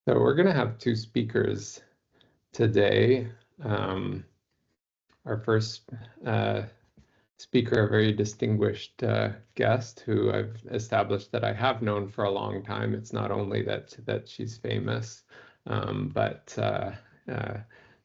So we're going to have two speakers today. Our first speaker, a very distinguished guest who I've established that I have known for a long time. It's not only that she's famous, but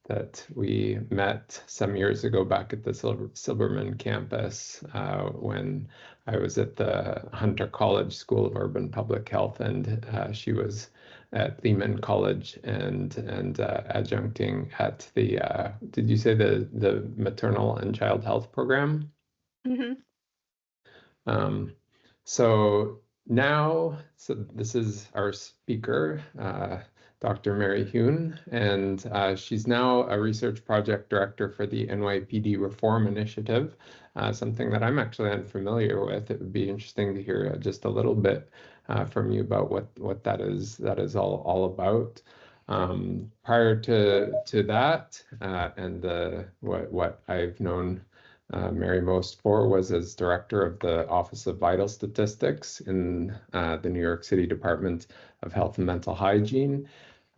that we met some years ago back at the Silberman campus when I was at the Hunter College School of Urban Public Health, and she was at Lehman College and adjuncting at the did you say the maternal and child health program? Mm-hmm. So this is our speaker, Dr. Mary Huynh, and she's now a research project director for the NYPD Reform Initiative, something that I'm actually unfamiliar with. It would be interesting to hear just a little bit from you about what that is all about. Prior to that, and what I've known Mary most for was as director of the Office of Vital Statistics in the New York City Department of Health and Mental Hygiene.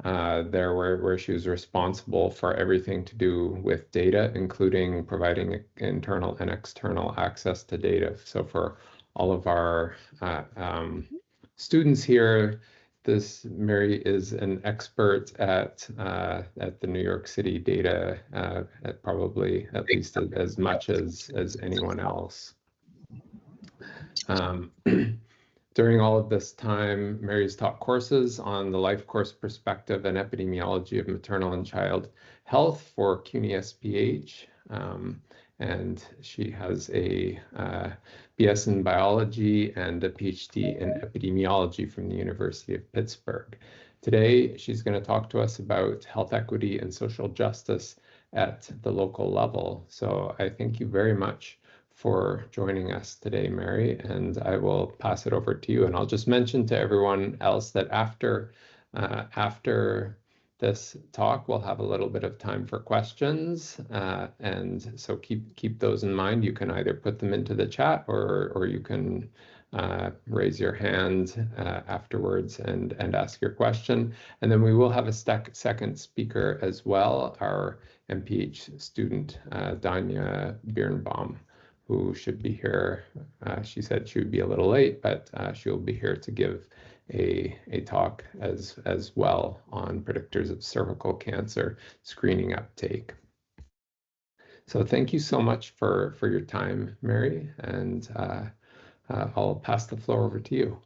There where she was responsible for everything to do with data, including providing internal and external access to data. So for all of our students here, Mary is an expert at the New York City data, at probably at least as much as anyone else. During all of this time, Mary's taught courses on the life course perspective and epidemiology of maternal and child health for CUNY SPH. And she has a BS in biology and a PhD in epidemiology from the University of Pittsburgh. Today, she's going to talk to us about health equity and social justice at the local level. So I thank you very much for joining us today, Mary, and I will pass it over to you. And I'll just mention to everyone else that after this talk, we'll have a little bit of time for questions, and so keep those in mind. You can either put them into the chat or you can raise your hand afterwards and ask your question. And then we will have a second speaker as well, our MPH student, Danya Birnbaum, who should be here. She said she would be a little late, but she'll be here to give a talk as well on predictors of cervical cancer screening uptake. So thank you so much for your time, Mary, and I'll pass the floor over to you.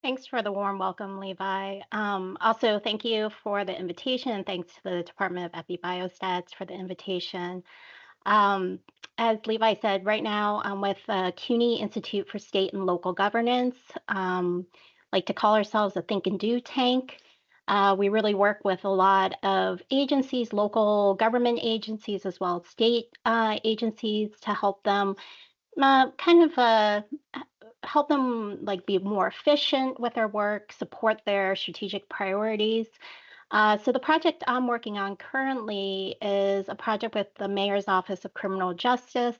Thanks for the warm welcome, Levi. Also, thank you for the invitation, and thanks to the Department of Epibiostats for the invitation. As Levi said, right now I'm with CUNY Institute for State and Local Governance. Like to call ourselves a think and do tank. We really work with a lot of agencies, local government agencies, as well as state agencies to help them help them like be more efficient with their work, support their strategic priorities. So the project I'm working on currently is a project with the Mayor's Office of Criminal Justice.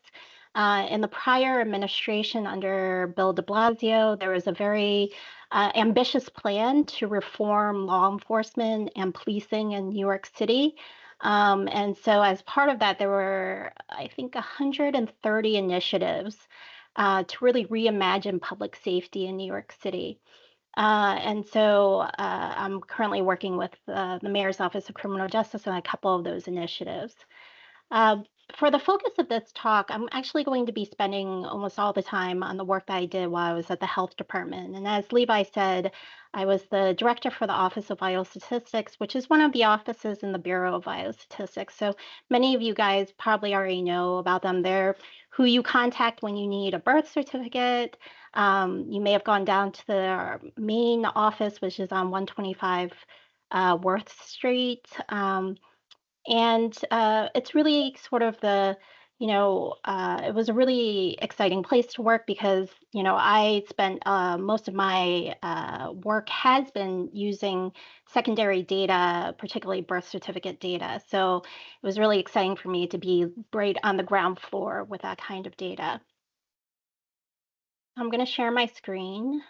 In the prior administration under Bill de Blasio, there was a very ambitious plan to reform law enforcement and policing in New York City. And so as part of that, there were, I think, 130 initiatives to really reimagine public safety in New York City. And so I'm currently working with the Mayor's Office of Criminal Justice on a couple of those initiatives. For the focus of this talk, I'm actually going to be spending almost all the time on the work that I did while I was at the health department. And as Levi said, I was the director for the Office of Vital Statistics, which is one of the offices in the Bureau of Vital Statistics. So many of you guys probably already know about them. They're who you contact when you need a birth certificate. You may have gone down to the main office, which is on 125 Worth Street. And it's really sort of the, it was a really exciting place to work because, I spent most of my work has been using secondary data, particularly birth certificate data. So it was really exciting for me to be right on the ground floor with that kind of data. I'm going to share my screen.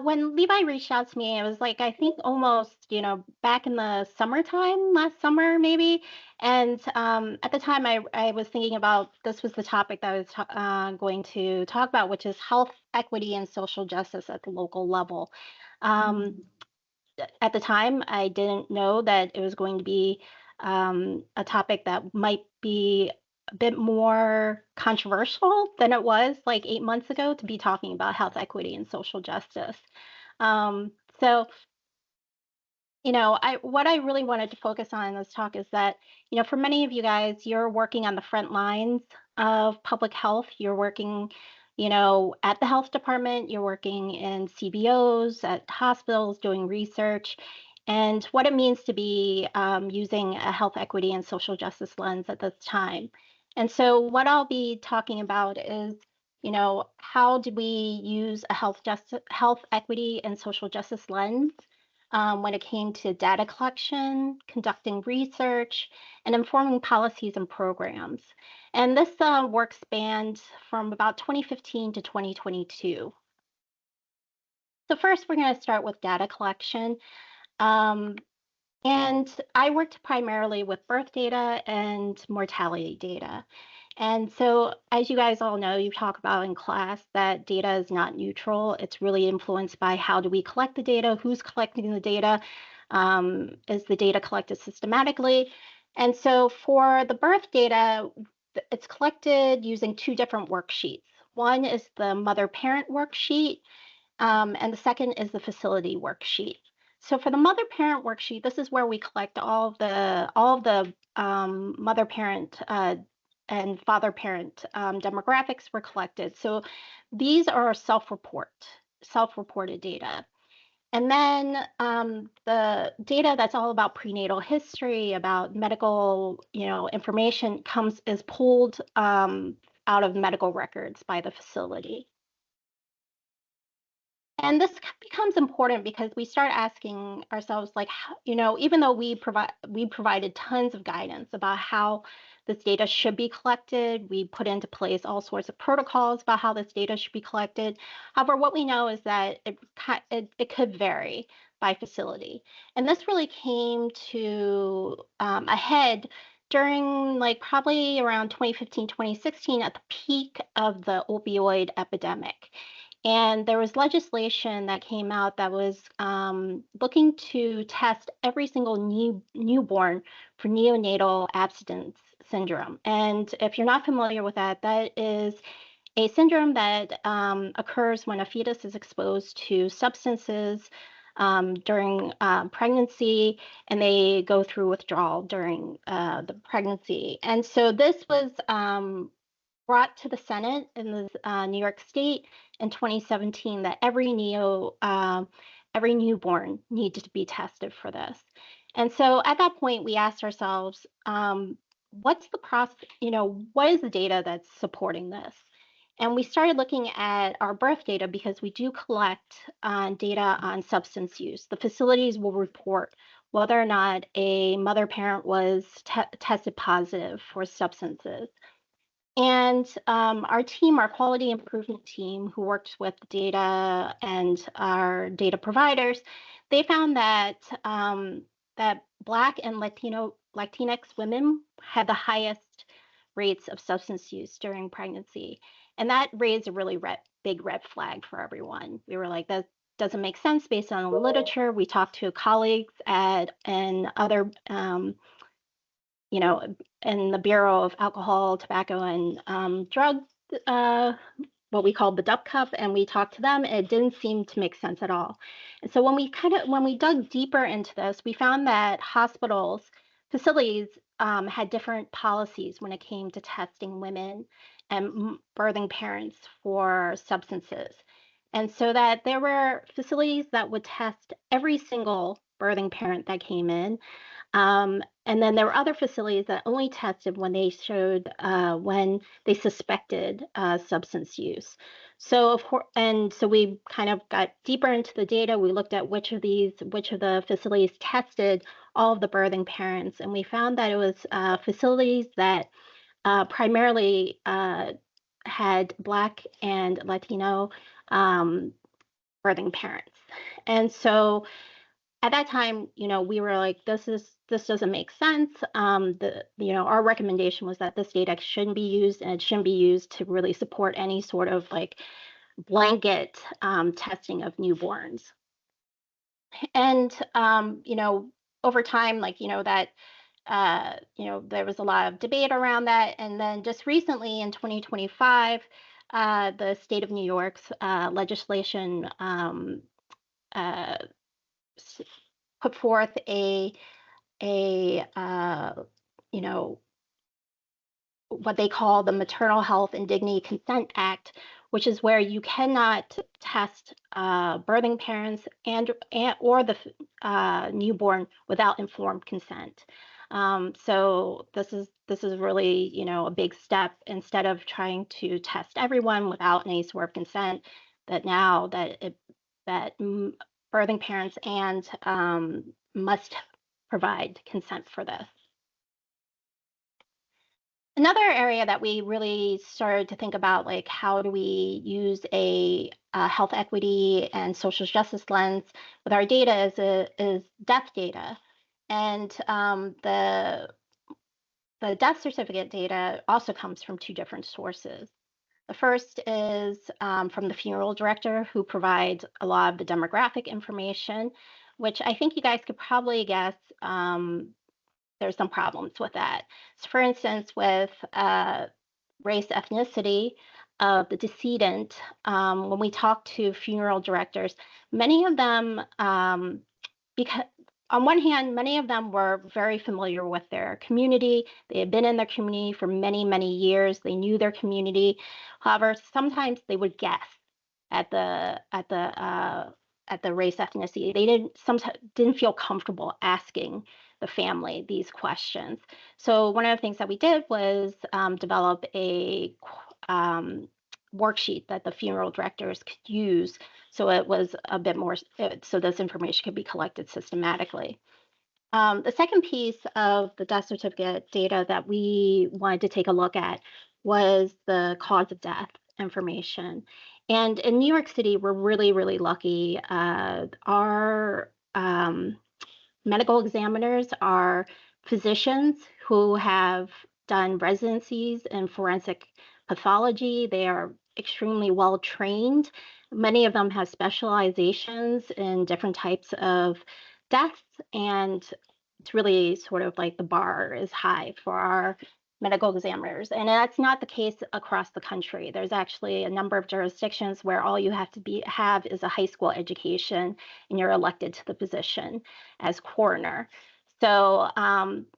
When Levi reached out to me, it was like I think almost back in the summertime, last summer maybe. And at the time, I was thinking about this was the topic that I was going to talk about, which is health equity and social justice at the local level. Um, at the time, I didn't know that it was going to be a topic that might be a bit more controversial than it was like 8 months ago to be talking about health equity and social justice. Um, so what I really wanted to focus on in this talk is that, for many of you guys, you're working on the front lines of public health. You're working, at the health department, you're working in CBOs, at hospitals, doing research, and what it means to be using a health equity and social justice lens at this time. And so what I'll be talking about is, how do we use a health equity and social justice lens when it came to data collection, conducting research, and informing policies and programs. And this work spanned from about 2015 to 2022. So first, we're going to start with data collection. And I worked primarily with birth data and mortality data. And so, as you guys all know, you talk about in class that data is not neutral. It's really influenced by how do we collect the data, who's collecting the data, is the data collected systematically? And so for the birth data, it's collected using two different worksheets. One is the mother-parent worksheet, and the second is the facility worksheet. So for the mother-parent worksheet, this is where we collect all of the mother-parent and father-parent demographics were collected. So these are self-reported data. And then the data that's all about prenatal history, about medical, information is pulled out of medical records by the facility. And this becomes important because we start asking ourselves, like, even though we provided tons of guidance about how this data should be collected, we put into place all sorts of protocols about how this data should be collected. However, what we know is that it could vary by facility, and this really came to a head during like probably around 2015, 2016 at the peak of the opioid epidemic. And there was legislation that came out that was looking to test every single newborn for neonatal abstinence syndrome. And if you're not familiar with that, that is a syndrome that occurs when a fetus is exposed to substances during pregnancy, and they go through withdrawal during the pregnancy. And so this was brought to the Senate in the New York State in 2017 that every newborn needed to be tested for this. And so at that point, we asked ourselves, what's the process? What is the data that's supporting this? And we started looking at our birth data because we do collect data on substance use. The facilities will report whether or not a mother parent was tested positive for substances. And our team, our quality improvement team, who worked with data and our data providers, they found that that Black and Latinx women had the highest rates of substance use during pregnancy, and that raised a really big red flag for everyone. We were like, that doesn't make sense based on the literature. We talked to colleagues and other in the Bureau of Alcohol, Tobacco, and Drug, what we call the DUP Cup, and we talked to them. It didn't seem to make sense at all. And so when we dug deeper into this, we found that facilities had different policies when it came to testing women and birthing parents for substances. And so that there were facilities that would test every single birthing parent that came in. And then there were other facilities that only tested when they showed when they suspected substance use. So so we kind of got deeper into the data. We looked at which of the facilities tested all of the birthing parents, and we found that it was facilities that primarily had Black and Latino birthing parents. And so at that time, we were like, this doesn't make sense. Our recommendation was that this data shouldn't be used, and it shouldn't be used to really support any sort of like blanket testing of newborns. And over time, there was a lot of debate around that. And then just recently in 2025, the state of New York's legislation put forth a what they call the Maternal Health and Dignity Consent Act, which is where you cannot test birthing parents or the newborn without informed consent. So this is really a big step. Instead of trying to test everyone without any sort of consent, that now that birthing parents and must provide consent for this. Another area that we really started to think about, like how do we use a health equity and social justice lens with our data is death data. And the death certificate data also comes from two different sources. The first is from the funeral director, who provides a lot of the demographic information, which I think you guys could probably guess there's some problems with that. So for instance, with race ethnicity of the decedent, when we talk to funeral directors, many of them, because on one hand, many of them were very familiar with their community. They had been in their community for many, many years. They knew their community. However, sometimes they would guess at the race ethnicity. They didn't feel comfortable asking the family these questions. So one of the things that we did was develop a worksheet that the funeral directors could use, so it was a bit more, so this information could be collected systematically. The second piece of the death certificate data that we wanted to take a look at was the cause of death information. And in New York City, we're really, really lucky. Our medical examiners are physicians who have done residencies in forensic pathology. They are extremely well trained. Many of them have specializations in different types of deaths, and it's really sort of like the bar is high for our medical examiners. And that's not the case across the country. There's actually a number of jurisdictions where all you have to have is a high school education, and you're elected to the position as coroner. So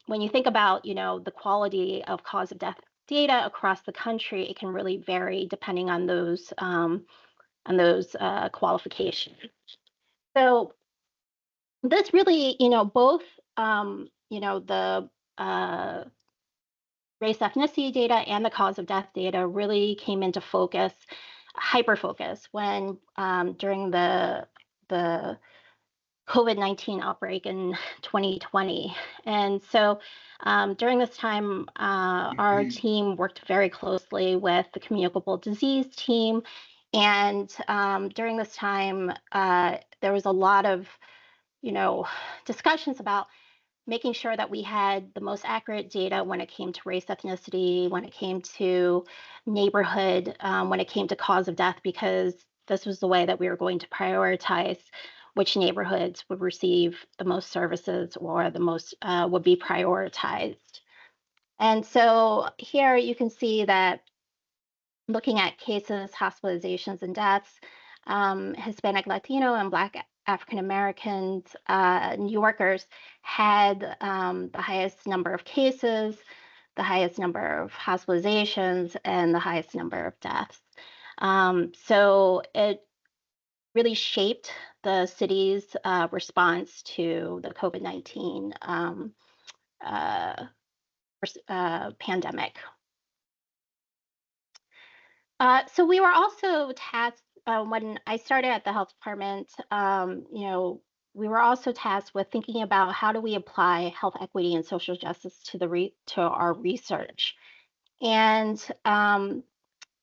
when you think about, the quality of cause of death data across the country, it can really vary depending on those qualifications. So this really, both, the race ethnicity data and the cause of death data really came into focus, hyper focus, when during the COVID-19 outbreak in 2020. And so during this time, our team worked very closely with the communicable disease team. And during this time, there was a lot of, discussions about making sure that we had the most accurate data when it came to race ethnicity, when it came to neighborhood, when it came to cause of death, because this was the way that we were going to prioritize which neighborhoods would receive the most services or the most would be prioritized. And so here you can see that looking at cases, hospitalizations, and deaths, Hispanic, Latino, and Black African Americans, New Yorkers had the highest number of cases, the highest number of hospitalizations, and the highest number of deaths. So it really shaped the city's response to the COVID-19 pandemic. So we were also tasked, when I started at the health department, we were also tasked with thinking about how do we apply health equity and social justice to our research. And one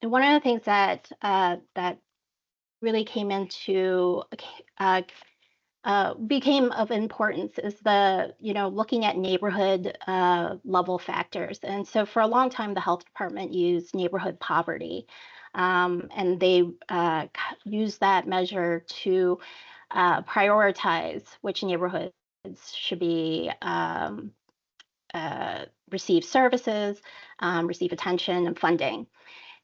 of the things that really came into became of importance is the looking at neighborhood level factors. And so for a long time, the health department used neighborhood poverty, and they used that measure to prioritize which neighborhoods should be receive services, receive attention and funding.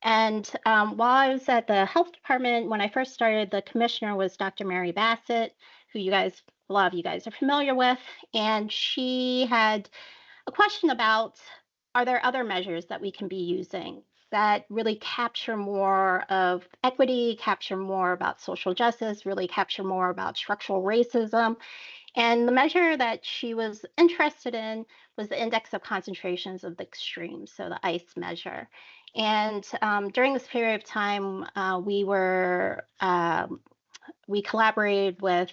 And while I was at the health department, when I first started, the commissioner was Dr. Mary Bassett, who a lot of you guys are familiar with. And she had a question about, are there other measures that we can be using that really capture more of equity, capture more about social justice, really capture more about structural racism? And the measure that she was interested in was the index of concentrations of the extremes, so the ICE measure. And during this period of time, we collaborated with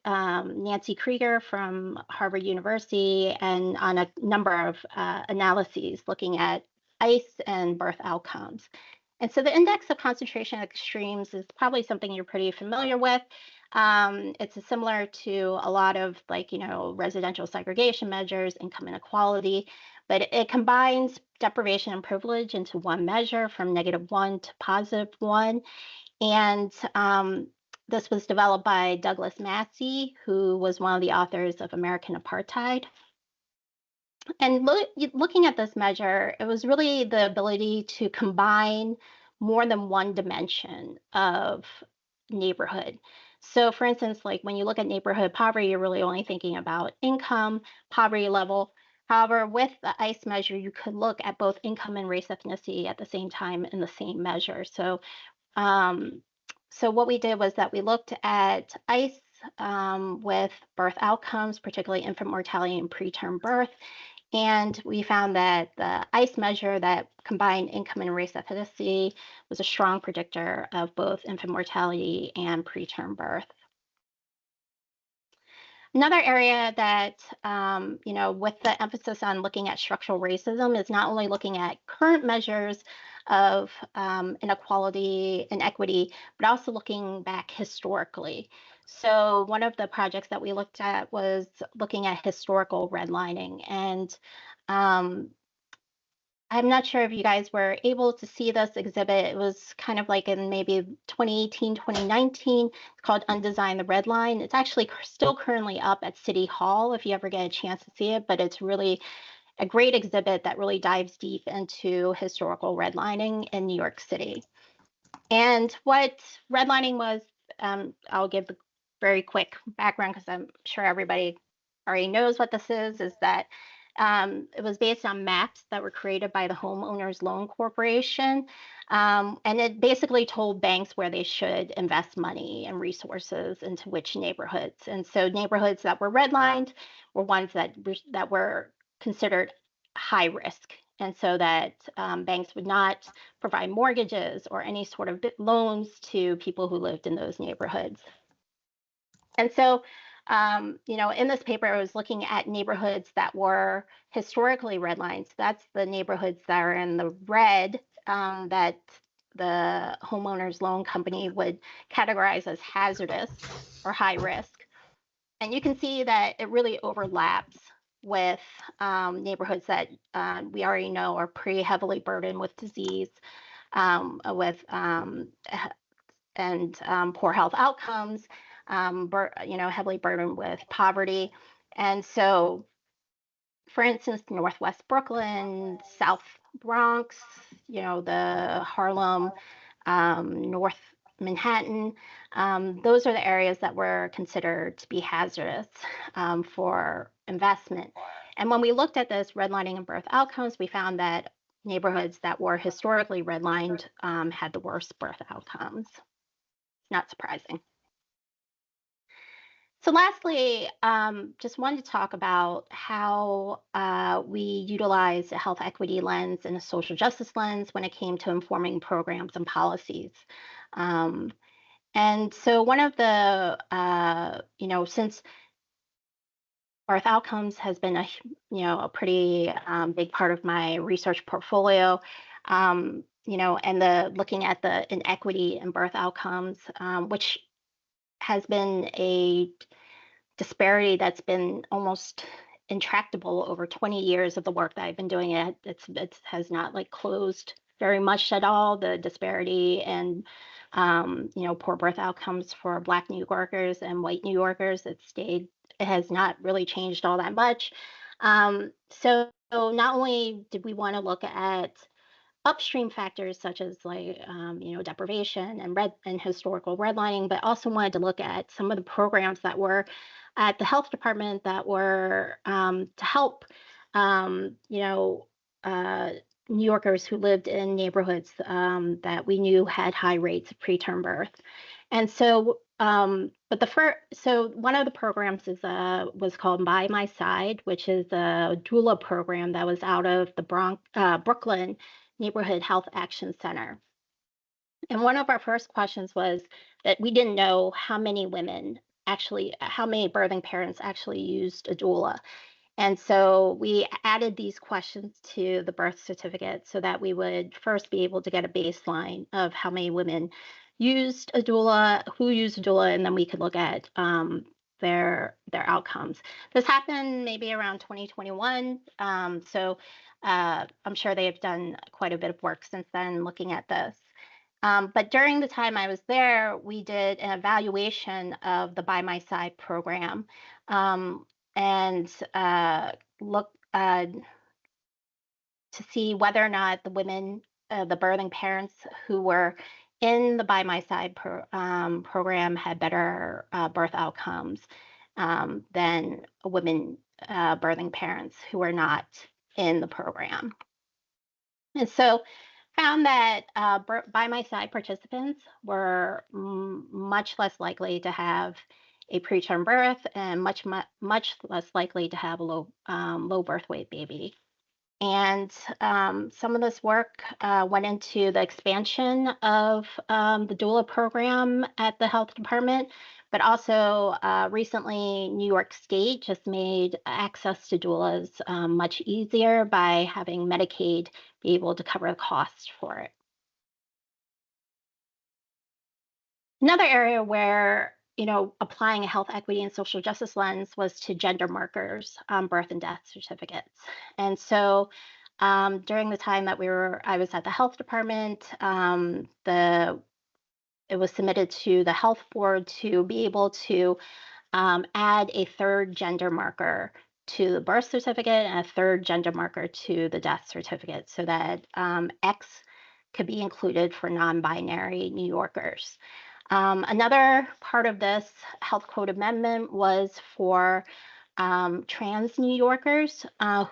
Nancy Krieger from Harvard University and on a number of analyses looking at ICE and birth outcomes. And so the index of concentration of extremes is probably something you're pretty familiar with. It's similar to a lot of residential segregation measures, income inequality, but it combines deprivation and privilege into one measure from -1 to +1. And this was developed by Douglas Massey, who was one of the authors of American Apartheid. And looking at this measure, it was really the ability to combine more than one dimension of neighborhood. So for instance, like when you look at neighborhood poverty, you're really only thinking about income, poverty level. However, with the ICE measure, you could look at both income and race ethnicity at the same time in the same measure. So what we did was that we looked at ICE with birth outcomes, particularly infant mortality and preterm birth. And we found that the ICE measure that combined income and race ethnicity was a strong predictor of both infant mortality and preterm birth. Another area that, with the emphasis on looking at structural racism, is not only looking at current measures of inequality and equity, but also looking back historically. So one of the projects that we looked at was looking at historical redlining. And I'm not sure if you guys were able to see this exhibit. It was kind of like in maybe 2018, 2019. It's called Undesign the Red Line. It's actually still currently up at City Hall if you ever get a chance to see it, but it's really a great exhibit that really dives deep into historical redlining in New York City. And what redlining was, I'll give the very quick background because I'm sure everybody already knows what this is that it was based on maps that were created by the Homeowners Loan Corporation. And it basically told banks where they should invest money and resources into which neighborhoods. And so neighborhoods that were redlined were ones that were considered high risk. And so that banks would not provide mortgages or any sort of loans to people who lived in those neighborhoods. And so in this paper, I was looking at neighborhoods that were historically redlined. So that's the neighborhoods that are in the red that the homeowners loan company would categorize as hazardous or high risk. And you can see that it really overlaps with neighborhoods that we already know are pretty heavily burdened with disease, with poor health outcomes, heavily burdened with poverty. And so, for instance, Northwest Brooklyn, South Bronx, the Harlem, North Manhattan, those are the areas that were considered to be hazardous for investment. And when we looked at this redlining and birth outcomes, we found that neighborhoods that were historically redlined had the worst birth outcomes. Not surprising. So lastly, just wanted to talk about how we utilize a health equity lens and a social justice lens when it came to informing programs and policies. And so one of the, since birth outcomes has been a pretty big part of my research portfolio, and looking at the inequity in birth outcomes, which has been a disparity that's been almost intractable over 20 years of the work that I've been doing. It has not like closed very much at all. The disparity and poor birth outcomes for Black New Yorkers and white New Yorkers, it has not really changed all that much. So not only did we want to look at upstream factors such as like deprivation and historical redlining, but also wanted to look at some of the programs that were at the health department that were to help uh, New Yorkers who lived in neighborhoods that we knew had high rates of preterm birth. And so, so one of the programs was called By My Side, which is a doula program that was out of the Brooklyn Neighborhood Health Action Center. And one of our first questions was that we didn't know how many birthing parents actually used a doula. And so we added these questions to the birth certificate so that we would first be able to get a baseline of how many women used a doula, who used a doula, and then we could look at their outcomes. This happened maybe around 2021. So I'm sure they've done quite a bit of work since then looking at this. But during the time I was there, we did an evaluation of the By My Side program and look to see whether or not the women, the birthing parents who were in the By My Side program had better birth outcomes than women birthing parents who were not in the program. And so found that By My Side participants were much less likely to have a preterm birth and much less likely to have a low birth weight baby. And some of this work went into the expansion of the doula program at the health department, but also recently New York State just made access to doulas much easier by having Medicaid be able to cover the cost for it. Another area where applying a health equity and social justice lens was to gender markers on birth and death certificates. And so during the time that I was at the health department, it was submitted to the health board to be able to add a third gender marker to the birth certificate and a third gender marker to the death certificate so that X could be included for non-binary New Yorkers. Another part of this health code amendment was for trans New Yorkers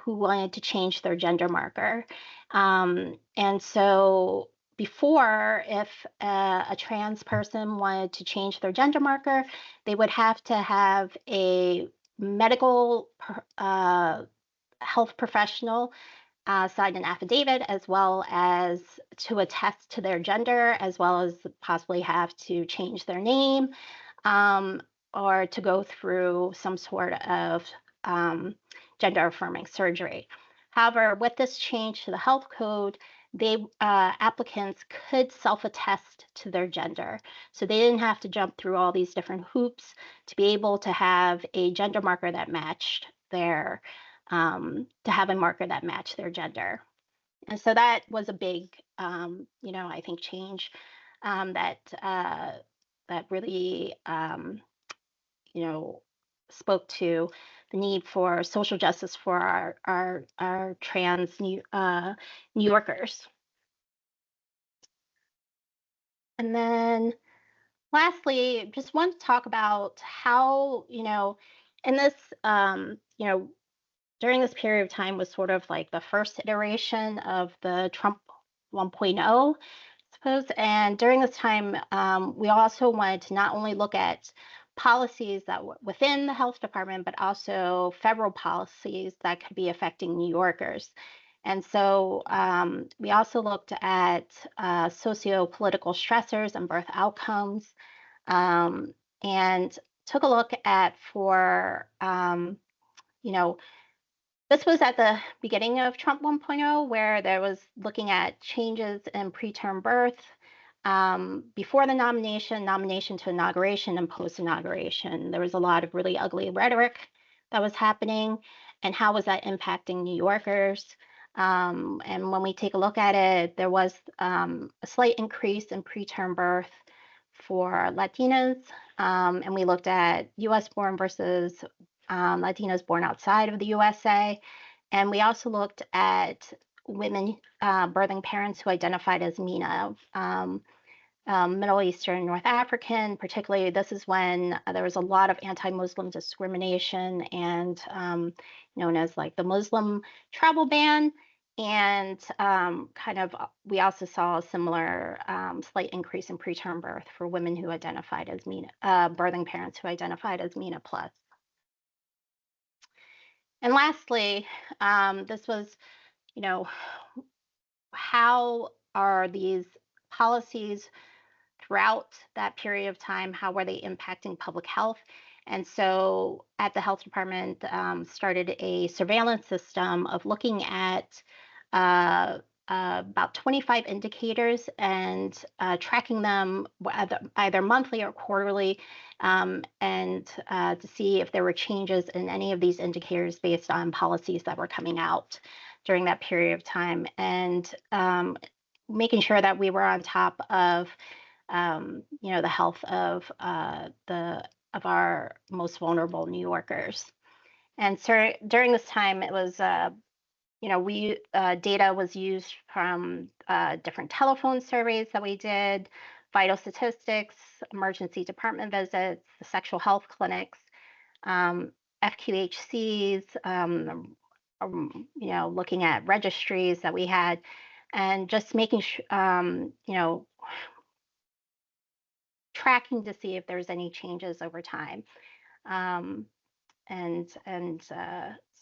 who wanted to change their gender marker. And so before, if a trans person wanted to change their gender marker, they would have to have a medical health professional sign an affidavit, as well as to attest to their gender, as well as possibly have to change their name or to go through some sort of gender affirming surgery. However, with this change to the health code, applicants could self-attest to their gender. So they didn't have to jump through all these different hoops to be able to have a gender marker that matched their gender. And so that was a big, I think, change that really, spoke to the need for social justice for our trans New Yorkers. And then lastly, just want to talk about how, in this, during this period of time was sort of like the first iteration of the Trump 1.0, I suppose. And during this time, we also wanted to not only look at policies that were within the health department, but also federal policies that could be affecting New Yorkers. And so we also looked at socio-political stressors and birth outcomes, and took a look at This was at the beginning of Trump 1.0, where there was looking at changes in preterm birth before the nomination to inauguration, and post inauguration. There was a lot of really ugly rhetoric that was happening, and how was that impacting New Yorkers? And when we take a look at it, there was a slight increase in preterm birth for Latinas, and we looked at US born versus Latinos born outside of the USA. And we also looked at women, birthing parents who identified as MENA, Middle Eastern, North African. Particularly, this is when there was a lot of anti-Muslim discrimination and known as like the Muslim travel ban. And we also saw a similar slight increase in preterm birth for women who identified as MENA, birthing parents who identified as MENA plus. And lastly, this was, you know, how are these policies throughout that period of time, how were they impacting public health? And so at the health department, started a surveillance system of looking at about 25 indicators and tracking them either monthly or quarterly, and to see if there were changes in any of these indicators based on policies that were coming out during that period of time, and making sure that we were on top of the health of our most vulnerable New Yorkers. And so during this time, it was we data was used from different telephone surveys that we did, vital statistics, emergency department visits, the sexual health clinics, FQHCs, looking at registries that we had, and just making tracking to see if there's any changes over time.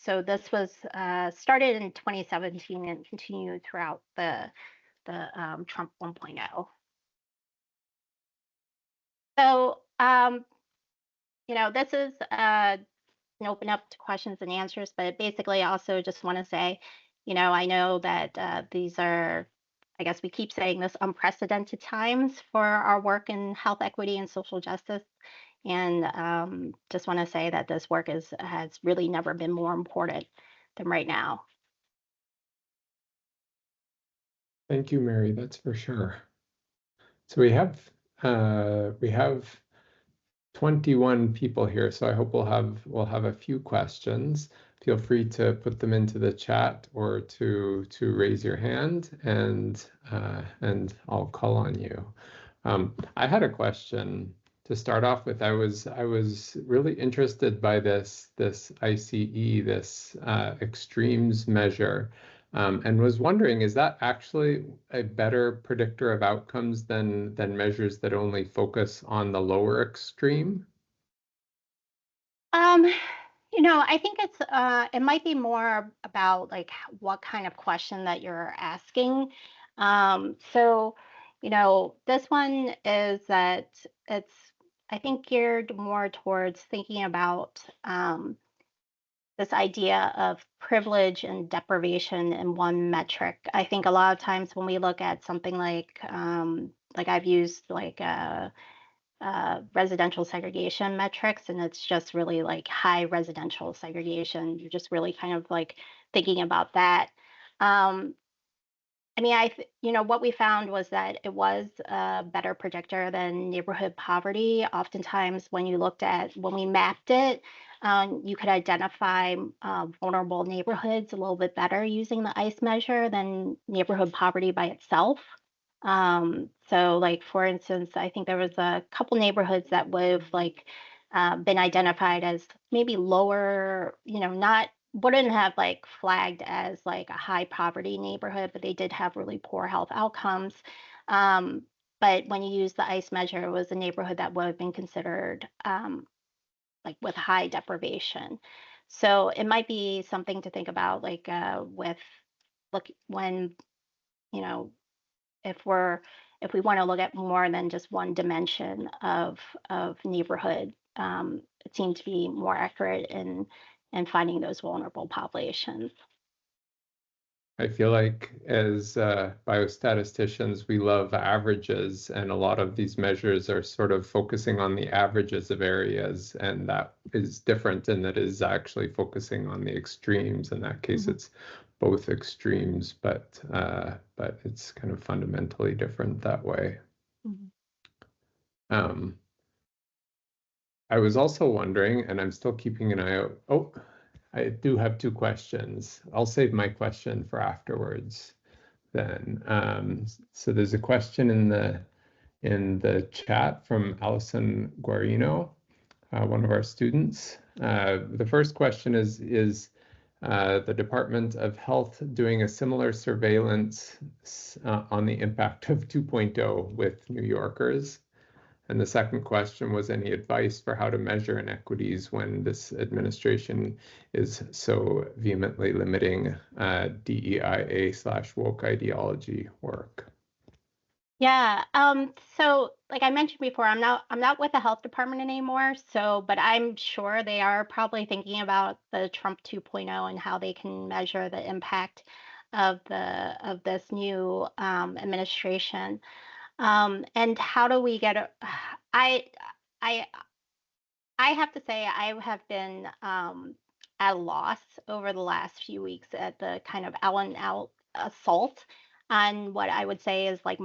So this was started in 2017 and continued throughout the Trump 1.0. So this is open up to questions and answers, but basically I also just want to say, I know that these are, I guess we keep saying this, unprecedented times for our work in health equity and social justice. And just want to say that this work has really never been more important than right now. Thank you, Mary. That's for sure. So we have 21 people here, so I hope we'll have a few questions. Feel free to put them into the chat or to raise your hand, and I'll call on you. I had a question to start off with. I was really interested by this ICE, this extremes measure, and was wondering, is that actually a better predictor of outcomes than measures that only focus on the lower extreme? I think it might be more about like what kind of question that you're asking. So, this one is that it's, I think, geared more towards thinking about this idea of privilege and deprivation in one metric. I think a lot of times when we look at something like I've used like residential segregation metrics, and it's just really like high residential segregation. You're just really kind of like thinking about that. I mean, what we found was that it was a better predictor than neighborhood poverty. Oftentimes, when we mapped it, you could identify vulnerable neighborhoods a little bit better using the ICE measure than neighborhood poverty by itself. So, like for instance, I think there was a couple neighborhoods that would have been identified as maybe lower, wouldn't have like flagged as like a high poverty neighborhood, but they did have really poor health outcomes. But when you use the ICE measure, it was a neighborhood that would have been considered like with high deprivation. So it might be something to think about, like when you know if we want to look at more than just one dimension of neighborhood, it seemed to be more accurate in and finding those vulnerable populations. I feel like as biostatisticians, we love averages, and a lot of these measures are sort of focusing on the averages of areas, and that is different in that it is actually focusing on the extremes. In that case, it's both extremes, but it's kind of fundamentally different that way. I was also wondering, and I'm still keeping an eye out. Oh, I do have two questions. I'll save my question for afterwards then. So there's a question in the chat from Allison Guarino, one of our students. The first question is the Department of Health doing a similar surveillance on the impact of 2.0 with New Yorkers? And the second question was any advice for how to measure inequities when this administration is so vehemently limiting DEIA/woke ideology work? Yeah. So like I mentioned before, I'm not with the health department anymore. But I'm sure they are probably thinking about the Trump 2.0 and how they can measure the impact of this new administration. And how do we get it? I have to say I have been at a loss over the last few weeks at the kind of out assault on what I would say is like,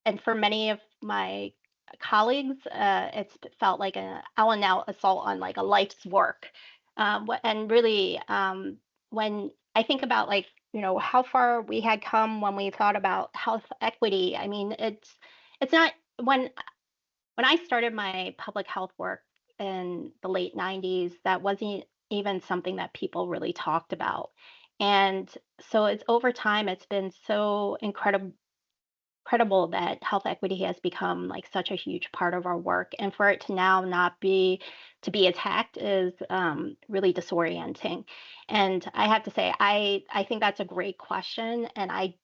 and for many of my colleagues, it's felt like an out assault on like a life's work. And really, when I think about like, how far we had come when we thought about health equity, I mean, it's not when I started my public health work in the late 90s, that wasn't even something that people really talked about. And so it's over time, it's been so incredible that health equity has become like such a huge part of our work. And for it to now not be to be attacked is really disorienting. And I have to say, I think that's a great question. And I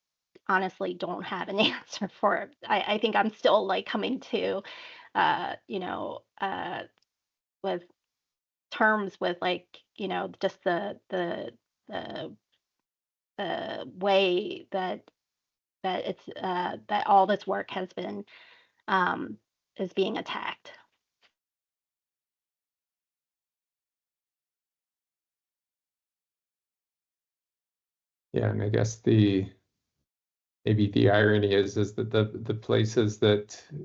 honestly don't have an answer for it. I think I'm still like coming to with terms with like, just the way that it's that all this work has been is being attacked. Yeah, and I guess maybe the irony is that the places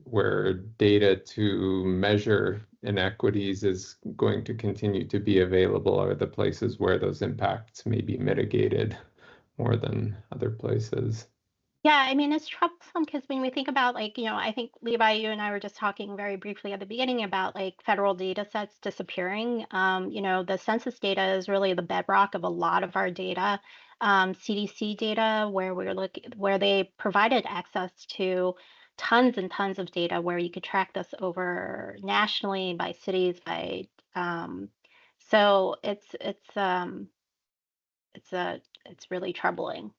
where data to measure inequities is going to continue to be available are the places where those impacts may be mitigated more than other places. Yeah, I mean, it's troublesome because when we think about like, I think Levi, you and I were just talking very briefly at the beginning about like federal data sets disappearing. The census data is really the bedrock of a lot of our data. CDC data, where they provided access to tons and tons of data where you could track this over nationally by cities, so it's really troubling.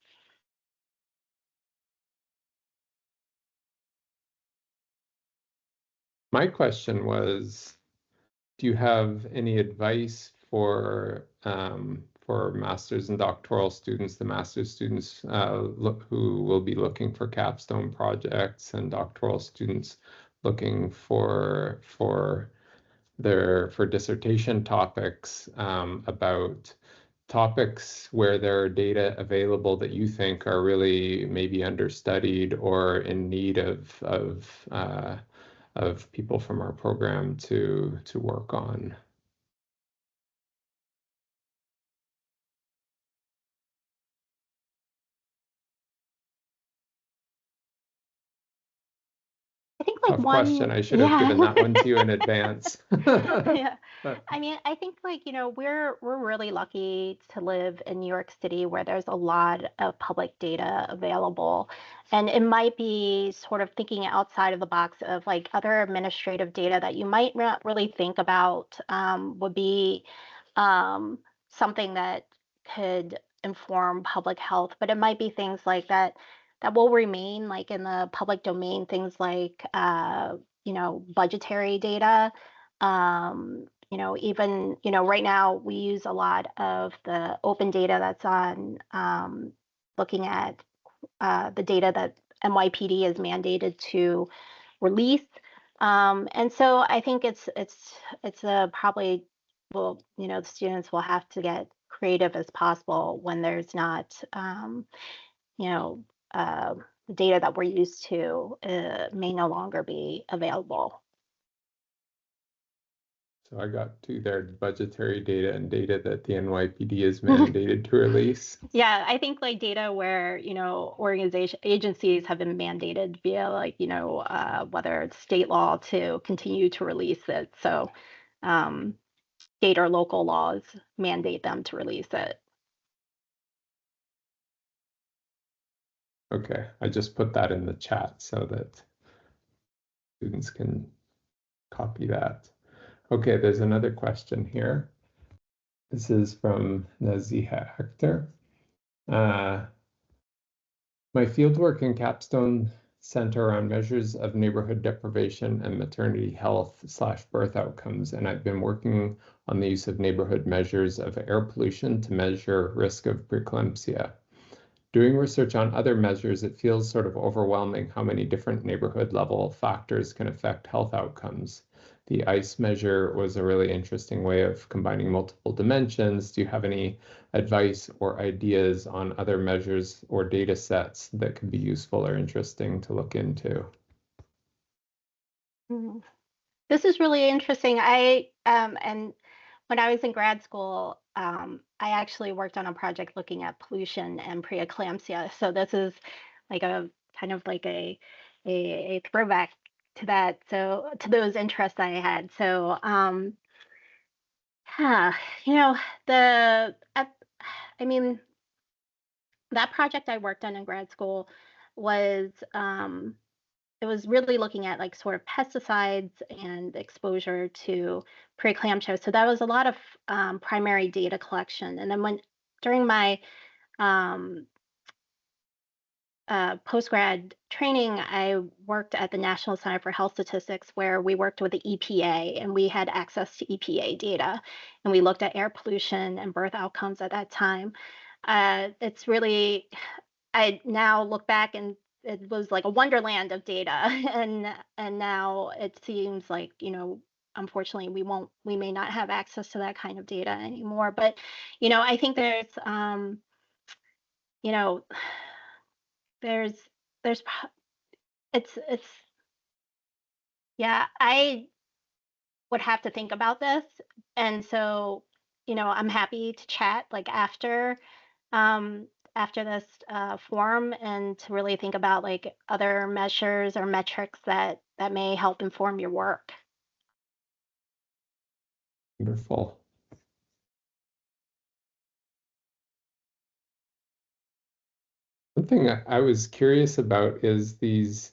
My question was, do you have any advice for master's and doctoral students, the master's students who will be looking for capstone projects, and doctoral students looking for dissertation topics about topics where there are data available that you think are really maybe understudied or in need of people from our program to work on? I think like Tough one, question. I should have given that one to you in advance. yeah. But I mean, I think like, we're really lucky to live in New York City where there's a lot of public data available. And it might be sort of thinking outside of the box of like other administrative data that you might not really think about would be something that could inform public health, but it might be things like that will remain like in the public domain, things like budgetary data, even, right now we use a lot of the open data that's on looking at the data that NYPD is mandated to release. And so I think it's probably, well, the students will have to get creative as possible when there's not, you know, the data that we're used to may no longer be available. So I got two there, budgetary data and data that the NYPD is mandated to release. Yeah, I think like data where, agencies have been mandated via whether it's state law to continue to release it. So state or local laws mandate them to release it. Okay, I just put that in the chat so that students can copy that. Okay, there's another question here. This is from Naziha Hector. My fieldwork in Capstone center around measures of neighborhood deprivation and maternity health/birth outcomes, and I've been working on the use of neighborhood measures of air pollution to measure risk of preeclampsia. Doing research on other measures, it feels sort of overwhelming how many different neighborhood level factors can affect health outcomes. The ICE measure was a really interesting way of combining multiple dimensions. Do you have any advice or ideas on other measures or data sets that could be useful or interesting to look into? This is really interesting. And when I was in grad school, I actually worked on a project looking at pollution and preeclampsia. So this is like a kind of like a throwback to that. So to those interests I had. So yeah, the I mean that project I worked on in grad school was it was really looking at like sort of pesticides and exposure to preeclampsia. So that was a lot of primary data collection. And then during my um, post-grad training, I worked at the National Center for Health Statistics, where we worked with the EPA and we had access to EPA data. And we looked at air pollution and birth outcomes at that time. It's really, I now look back and it was like a wonderland of data, and now it seems like unfortunately we may not have access to that kind of data anymore. But I think you know there's there's it's yeah, I would have to think about this, and so I'm happy to chat like after this forum, and to really think about like other measures or metrics that may help inform your work. Wonderful. One thing I was curious about is these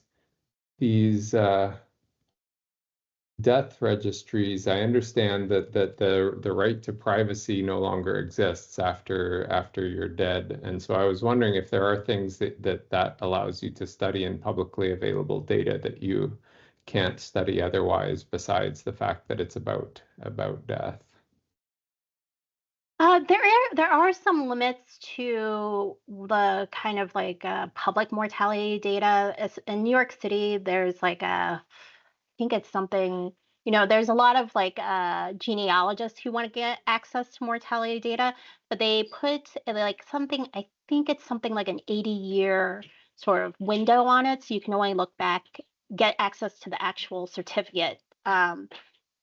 death registries. I understand that the right to privacy no longer exists after you're dead, and so I was wondering if there are things that allows you to study in publicly available data that you can't study otherwise, besides the fact that it's about death. There are some limits to the kind of like public mortality data. In New York City, there's like I think it's something, there's a lot of like genealogists who want to get access to mortality data, but they put like something, I think it's something like an 80-year sort of window on it. So you can only look back, get access to the actual certificate.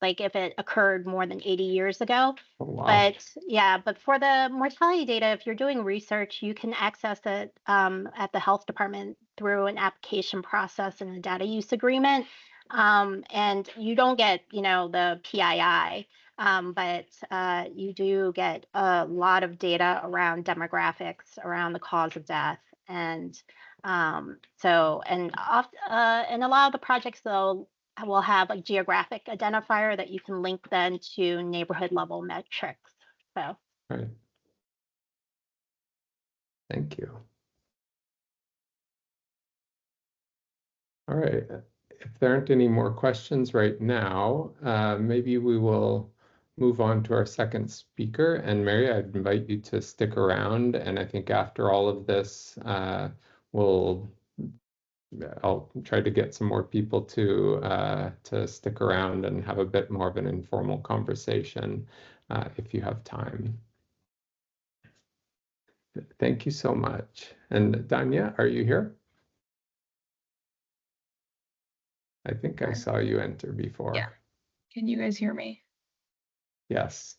Like if it occurred more than 80 years ago. Oh, wow. But yeah, but for the mortality data, if you're doing research, you can access it at the health department through an application process and a data use agreement. And you don't get, the PII, but you do get a lot of data around demographics, around the cause of death. And and a lot of the projects, though, will have a geographic identifier that you can link then to neighborhood level metrics. So, Right. Thank you. All right. If there aren't any more questions right now, maybe we will move on to our second speaker. And Mary, I'd invite you to stick around. And I think after all of this, I'll try to get some more people to stick around and have a bit more of an informal conversation if you have time. Thank you so much. And Danya, are you here? I think I saw you enter before. Yeah. Can you guys hear me? Yes.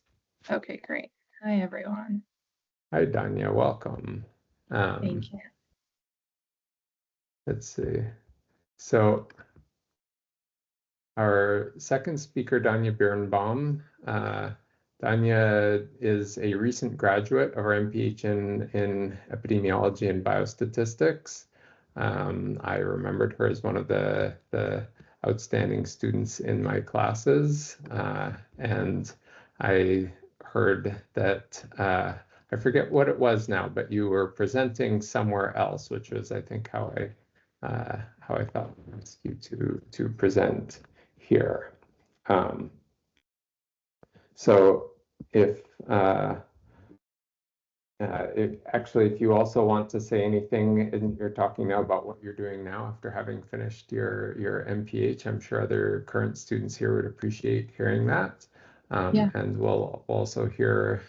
Okay, great. Hi, everyone. Hi, Danya. Welcome. Thank you. Let's see. So our second speaker, Danya Birnbaum. Danya is a recent graduate of our MPH in Epidemiology and Biostatistics. I remembered her as one of the outstanding students in my classes, and I heard that I forget what it was now, but you were presenting somewhere else, which was, I think, how I thought I'd ask you to present here. So if actually, if you also want to say anything, and you're talking now about what you're doing now after having finished your MPH, I'm sure other current students here would appreciate hearing that. Yeah. And we'll also hear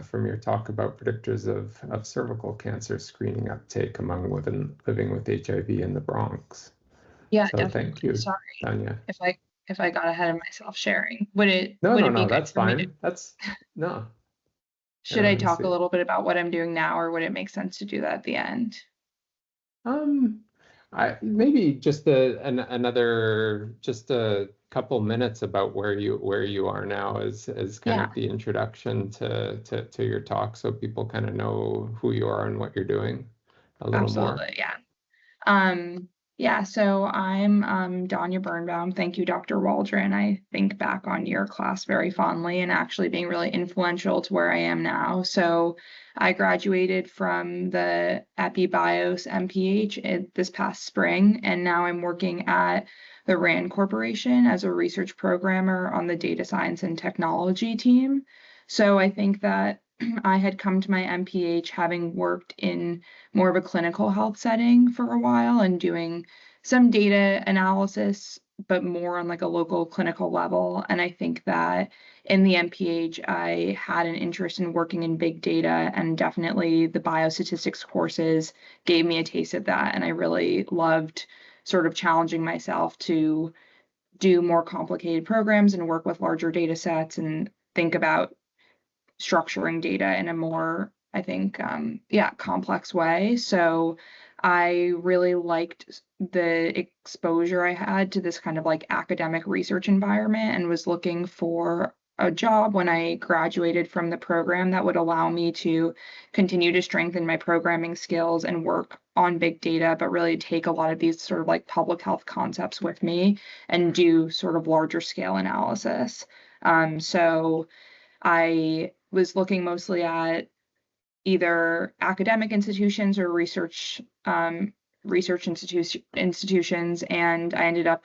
from your talk about predictors of cervical cancer screening uptake among women living with HIV in the Bronx. Yeah, So definitely. thank you, Sorry Danya. if I got ahead of myself sharing. Would it No, be no, good that's for me fine. That's no. Should I Let me talk see. a little bit about what I'm doing now, or would it make sense to do that at the end? Maybe just another just a couple minutes about where you are now as kind of the introduction to your talk, so people kind of know who you are and what you're doing a little more. Absolutely, yeah. Yeah, so I'm Danya Birnbaum. Thank you, Dr. Waldron. I think back on your class very fondly and actually being really influential to where I am now. So I graduated from the EpiBios MPH this past spring, and now I'm working at the RAND Corporation as a research programmer on the data science and technology team. So I think that I had come to my MPH having worked in more of a clinical health setting for a while and doing some data analysis, but more on like a local clinical level. And I think that in the MPH, I had an interest in working in big data, and definitely the biostatistics courses gave me a taste of that. And I really loved sort of challenging myself to do more complicated programs and work with larger data sets and think about structuring data in a more, I think, complex way. So I really liked the exposure I had to this kind of like academic research environment, and was looking for a job when I graduated from the program that would allow me to continue to strengthen my programming skills and work on big data, but really take a lot of these sort of like public health concepts with me and do sort of larger scale analysis. So I was looking mostly at either academic institutions or research institutions, and I ended up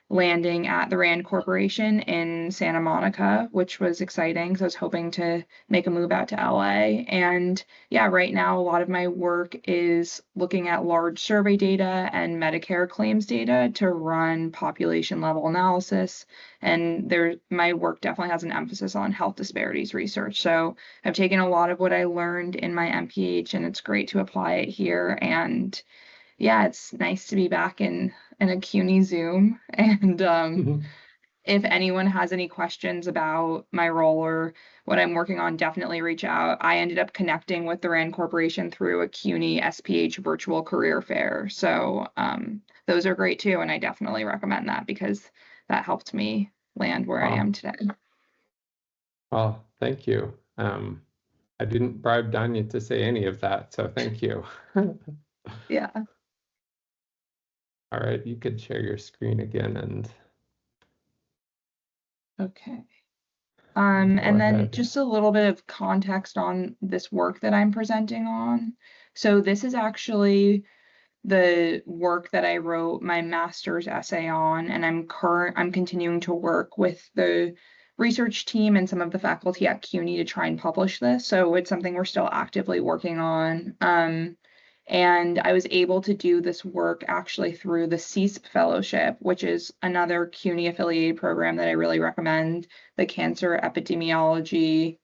landing at the RAND Corporation in Santa Monica, which was exciting because I was hoping to make a move out to LA. And yeah, right now, a lot of my work is looking at large survey data and Medicare claims data to run population level analysis. And my work definitely has an emphasis on health disparities research. So I've taken a lot of what I learned in my MPH, and it's great to apply it here. And yeah, it's nice to be back in a CUNY Zoom. And if anyone has any questions about my role or what I'm working on, definitely reach out. I ended up connecting with the RAND Corporation through a CUNY SPH virtual career fair. So those are great too. And I definitely recommend that because that helped me land where I am today. Well, thank you. I didn't bribe Danya to say any of that, so thank you. Yeah. All right, you could share your screen again and. Okay. And then ahead. just a little bit of context on this work that I'm presenting on. So this is actually the work that I wrote my master's essay on, and I'm continuing to work with the research team and some of the faculty at CUNY to try and publish this. So it's something we're still actively working on. And I was able to do this work actually through the CEASP Fellowship, which is another CUNY affiliated program that I really recommend, the Cancer Epidemiology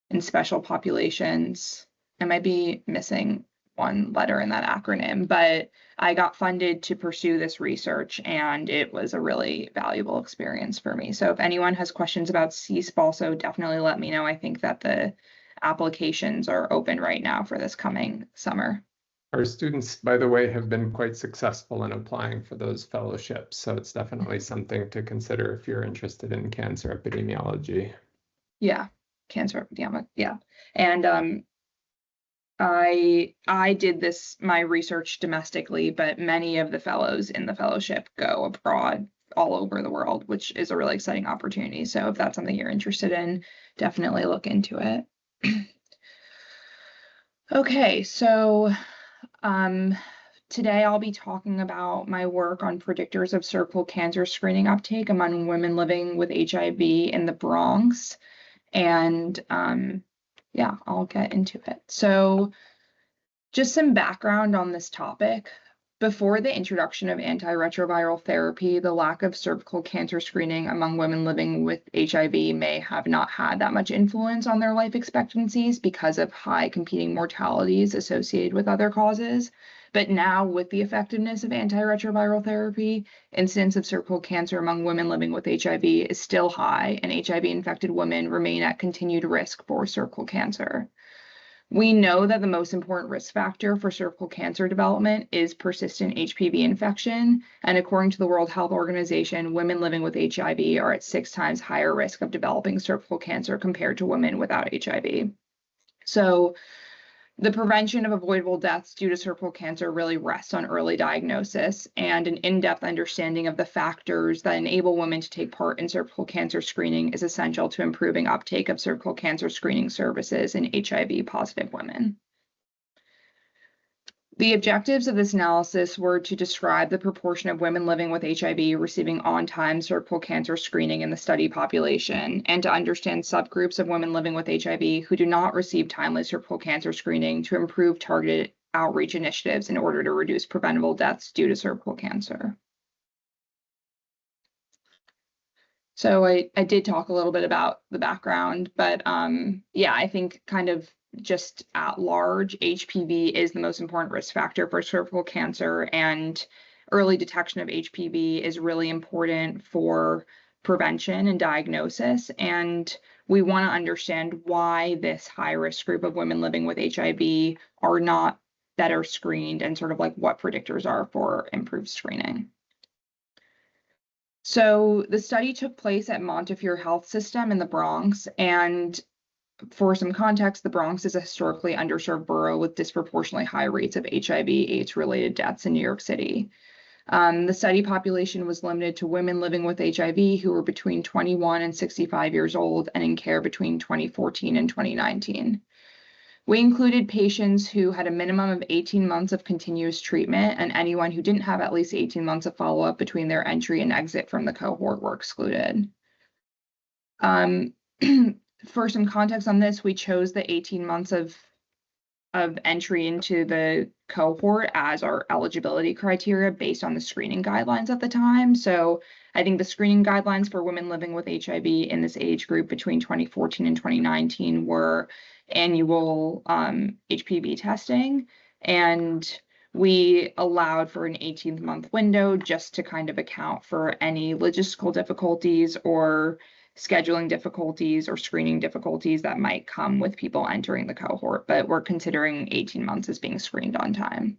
in Special Populations. I might be missing one letter in that acronym, but I got funded to pursue this research, and it was a really valuable experience for me. So if anyone has questions about CEASP, also definitely let me know. I think that the applications are open right now for this coming summer. Our students, by the way, have been quite successful in applying for those fellowships, so it's definitely something to consider if you're interested in cancer epidemiology. Yeah, cancer epidemiology, yeah. And I did my research domestically, but many of the fellows in the fellowship go abroad all over the world, which is a really exciting opportunity. So if that's something you're interested in, definitely look into it. Okay, so today I'll be talking about my work on predictors of cervical cancer screening uptake among women living with HIV in the Bronx. And yeah, I'll get into it. So just some background on this topic. Before the introduction of antiretroviral therapy, the lack of cervical cancer screening among women living with HIV may have not had that much influence on their life expectancies because of high competing mortalities associated with other causes. But now, with the effectiveness of antiretroviral therapy, incidence of cervical cancer among women living with HIV is still high, and HIV-infected women remain at continued risk for cervical cancer. We know that the most important risk factor for cervical cancer development is persistent HPV infection, and according to the World Health Organization, women living with HIV are at 6 times higher risk of developing cervical cancer compared to women without HIV. So the prevention of avoidable deaths due to cervical cancer really rests on early diagnosis and an in-depth understanding of the factors that enable women to take part in cervical cancer screening is essential to improving uptake of cervical cancer screening services in HIV-positive women. The objectives of this analysis were to describe the proportion of women living with HIV receiving on-time cervical cancer screening in the study population, and to understand subgroups of women living with HIV who do not receive timely cervical cancer screening to improve targeted outreach initiatives in order to reduce preventable deaths due to cervical cancer. So I did talk a little bit about the background, but yeah, I think kind of just at large, HPV is the most important risk factor for cervical cancer, and early detection of HPV is really important for prevention and diagnosis. And we want to understand why this high-risk group of women living with HIV are not better screened, and sort of like what predictors are for improved screening. So the study took place at Montefiore Health System in the Bronx, and for some context, the Bronx is a historically underserved borough with disproportionately high rates of HIV/AIDS-related deaths in New York City. The study population was limited to women living with HIV who were between 21 and 65 years old and in care between 2014 and 2019. We included patients who had a minimum of 18 months of continuous treatment, and anyone who didn't have at least 18 months of follow-up between their entry and exit from the cohort were excluded. For some context on this, we chose the 18 months of entry into the cohort as our eligibility criteria based on the screening guidelines at the time. So I think the screening guidelines for women living with HIV in this age group between 2014 and 2019 were annual HPV testing, and we allowed for an 18-month window just to kind of account for any logistical difficulties or scheduling difficulties or screening difficulties that might come with people entering the cohort, but we're considering 18 months as being screened on time.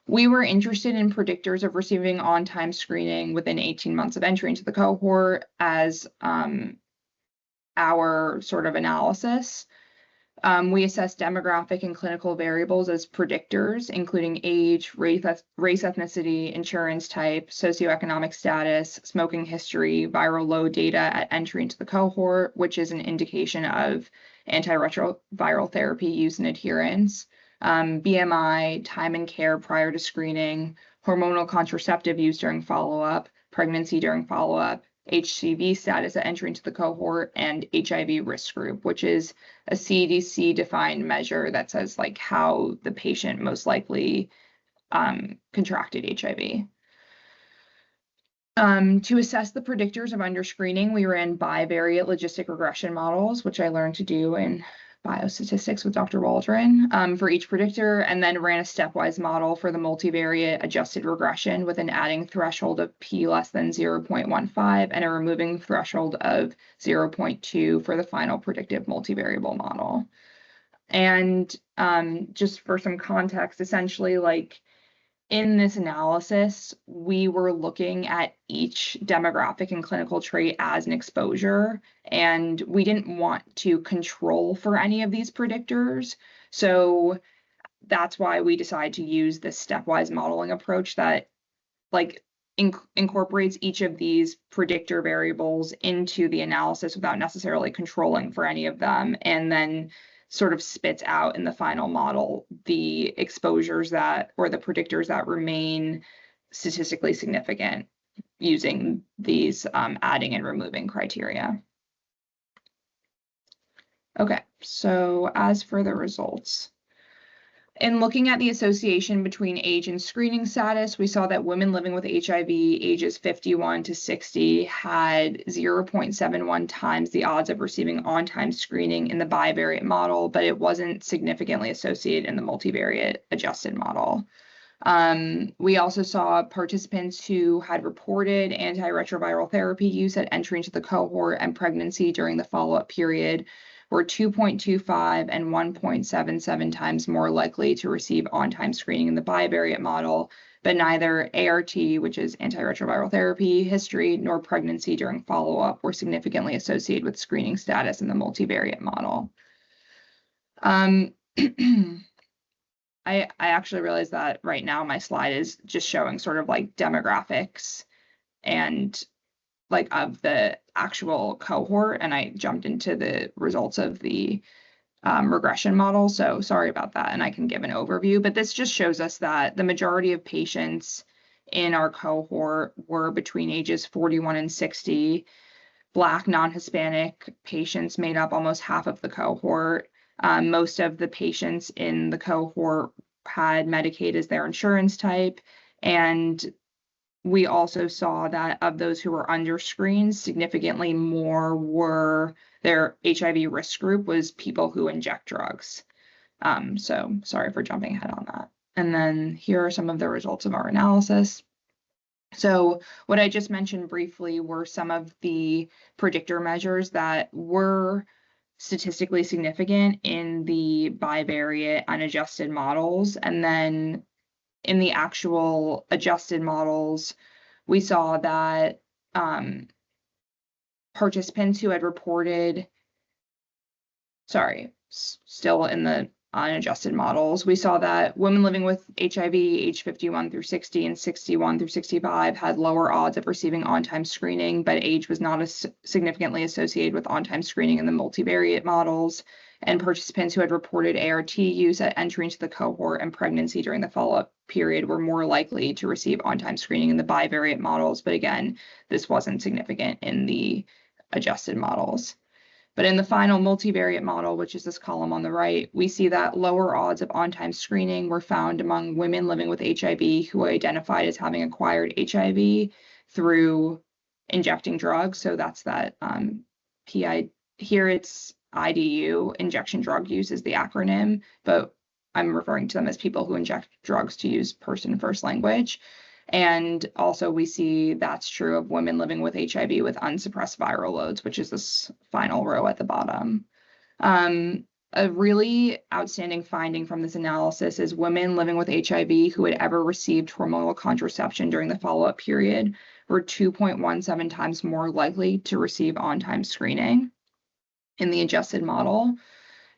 We were interested in predictors of receiving on-time screening within 18 months of entry into the cohort as our sort of analysis. We assessed demographic and clinical variables as predictors, including age, race, ethnicity, insurance type, socioeconomic status, smoking history, viral load data at entry into the cohort, which is an indication of antiretroviral therapy use and adherence, BMI, time and care prior to screening, hormonal contraceptive use during follow-up, pregnancy during follow-up, HCV status at entry into the cohort, and HIV risk group, which is a CDC-defined measure that says like how the patient most likely contracted HIV. To assess the predictors of underscreening, we ran bivariate logistic regression models, which I learned to do in biostatistics with Dr. Waldron for each predictor, and then ran a stepwise model for the multivariate adjusted regression with an adding threshold of p less than 0.15 and a removing threshold of 0.2 for the final predictive multivariable model. And just for some context, essentially, like in this analysis, we were looking at each demographic and clinical trait as an exposure, and we didn't want to control for any of these predictors. So that's why we decided to use this stepwise modeling approach that like incorporates each of these predictor variables into the analysis without necessarily controlling for any of them, and then sort of spits out in the final model the exposures that, or the predictors that remain statistically significant using these adding and removing criteria. Okay, so as for the results, in looking at the association between age and screening status, we saw that women living with HIV ages 51 to 60 had 0.71 times the odds of receiving on-time screening in the bivariate model, but it wasn't significantly associated in the multivariate adjusted model. We also saw participants who had reported antiretroviral therapy use at entry into the cohort and pregnancy during the follow-up period were 2.25 and 1.77 times more likely to receive on-time screening in the bivariate model, but neither ART, which is antiretroviral therapy history, nor pregnancy during follow-up were significantly associated with screening status in the multivariate model. I actually realized that right now my slide is just showing sort of like demographics and like of the actual cohort, and I jumped into the results of the regression model. So sorry about that, and I can give an overview, but this just shows us that the majority of patients in our cohort were between ages 41 and 60. Black non-Hispanic patients made up almost half of the cohort. Most of the patients in the cohort had Medicaid as their insurance type, and we also saw that of those who were underscreened, significantly more were their HIV risk group was people who inject drugs. So sorry for jumping ahead on that. And then here are some of the results of our analysis. So what I just mentioned briefly were some of the predictor measures that were statistically significant in the bivariate unadjusted models. And then in the actual adjusted models, we saw that participants who had reported, still in the unadjusted models, we saw that women living with HIV age 51 through 60 and 61 through 65 had lower odds of receiving on-time screening, but age was not as significantly associated with on-time screening in the multivariate models. And participants who had reported ART use at entry into the cohort and pregnancy during the follow-up period were more likely to receive on-time screening in the bivariate models. But again, this wasn't significant in the adjusted models. But in the final multivariate model, which is this column on the right, we see that lower odds of on-time screening were found among women living with HIV who were identified as having acquired HIV through injecting drugs. So that's that PI, here it's IDU, injection drug use is the acronym, but I'm referring to them as people who inject drugs to use person first language. And also we see that's true of women living with HIV with unsuppressed viral loads, which is this final row at the bottom. A really outstanding finding from this analysis is women living with HIV who had ever received hormonal contraception during the follow-up period were 2.17 times more likely to receive on-time screening in the adjusted model.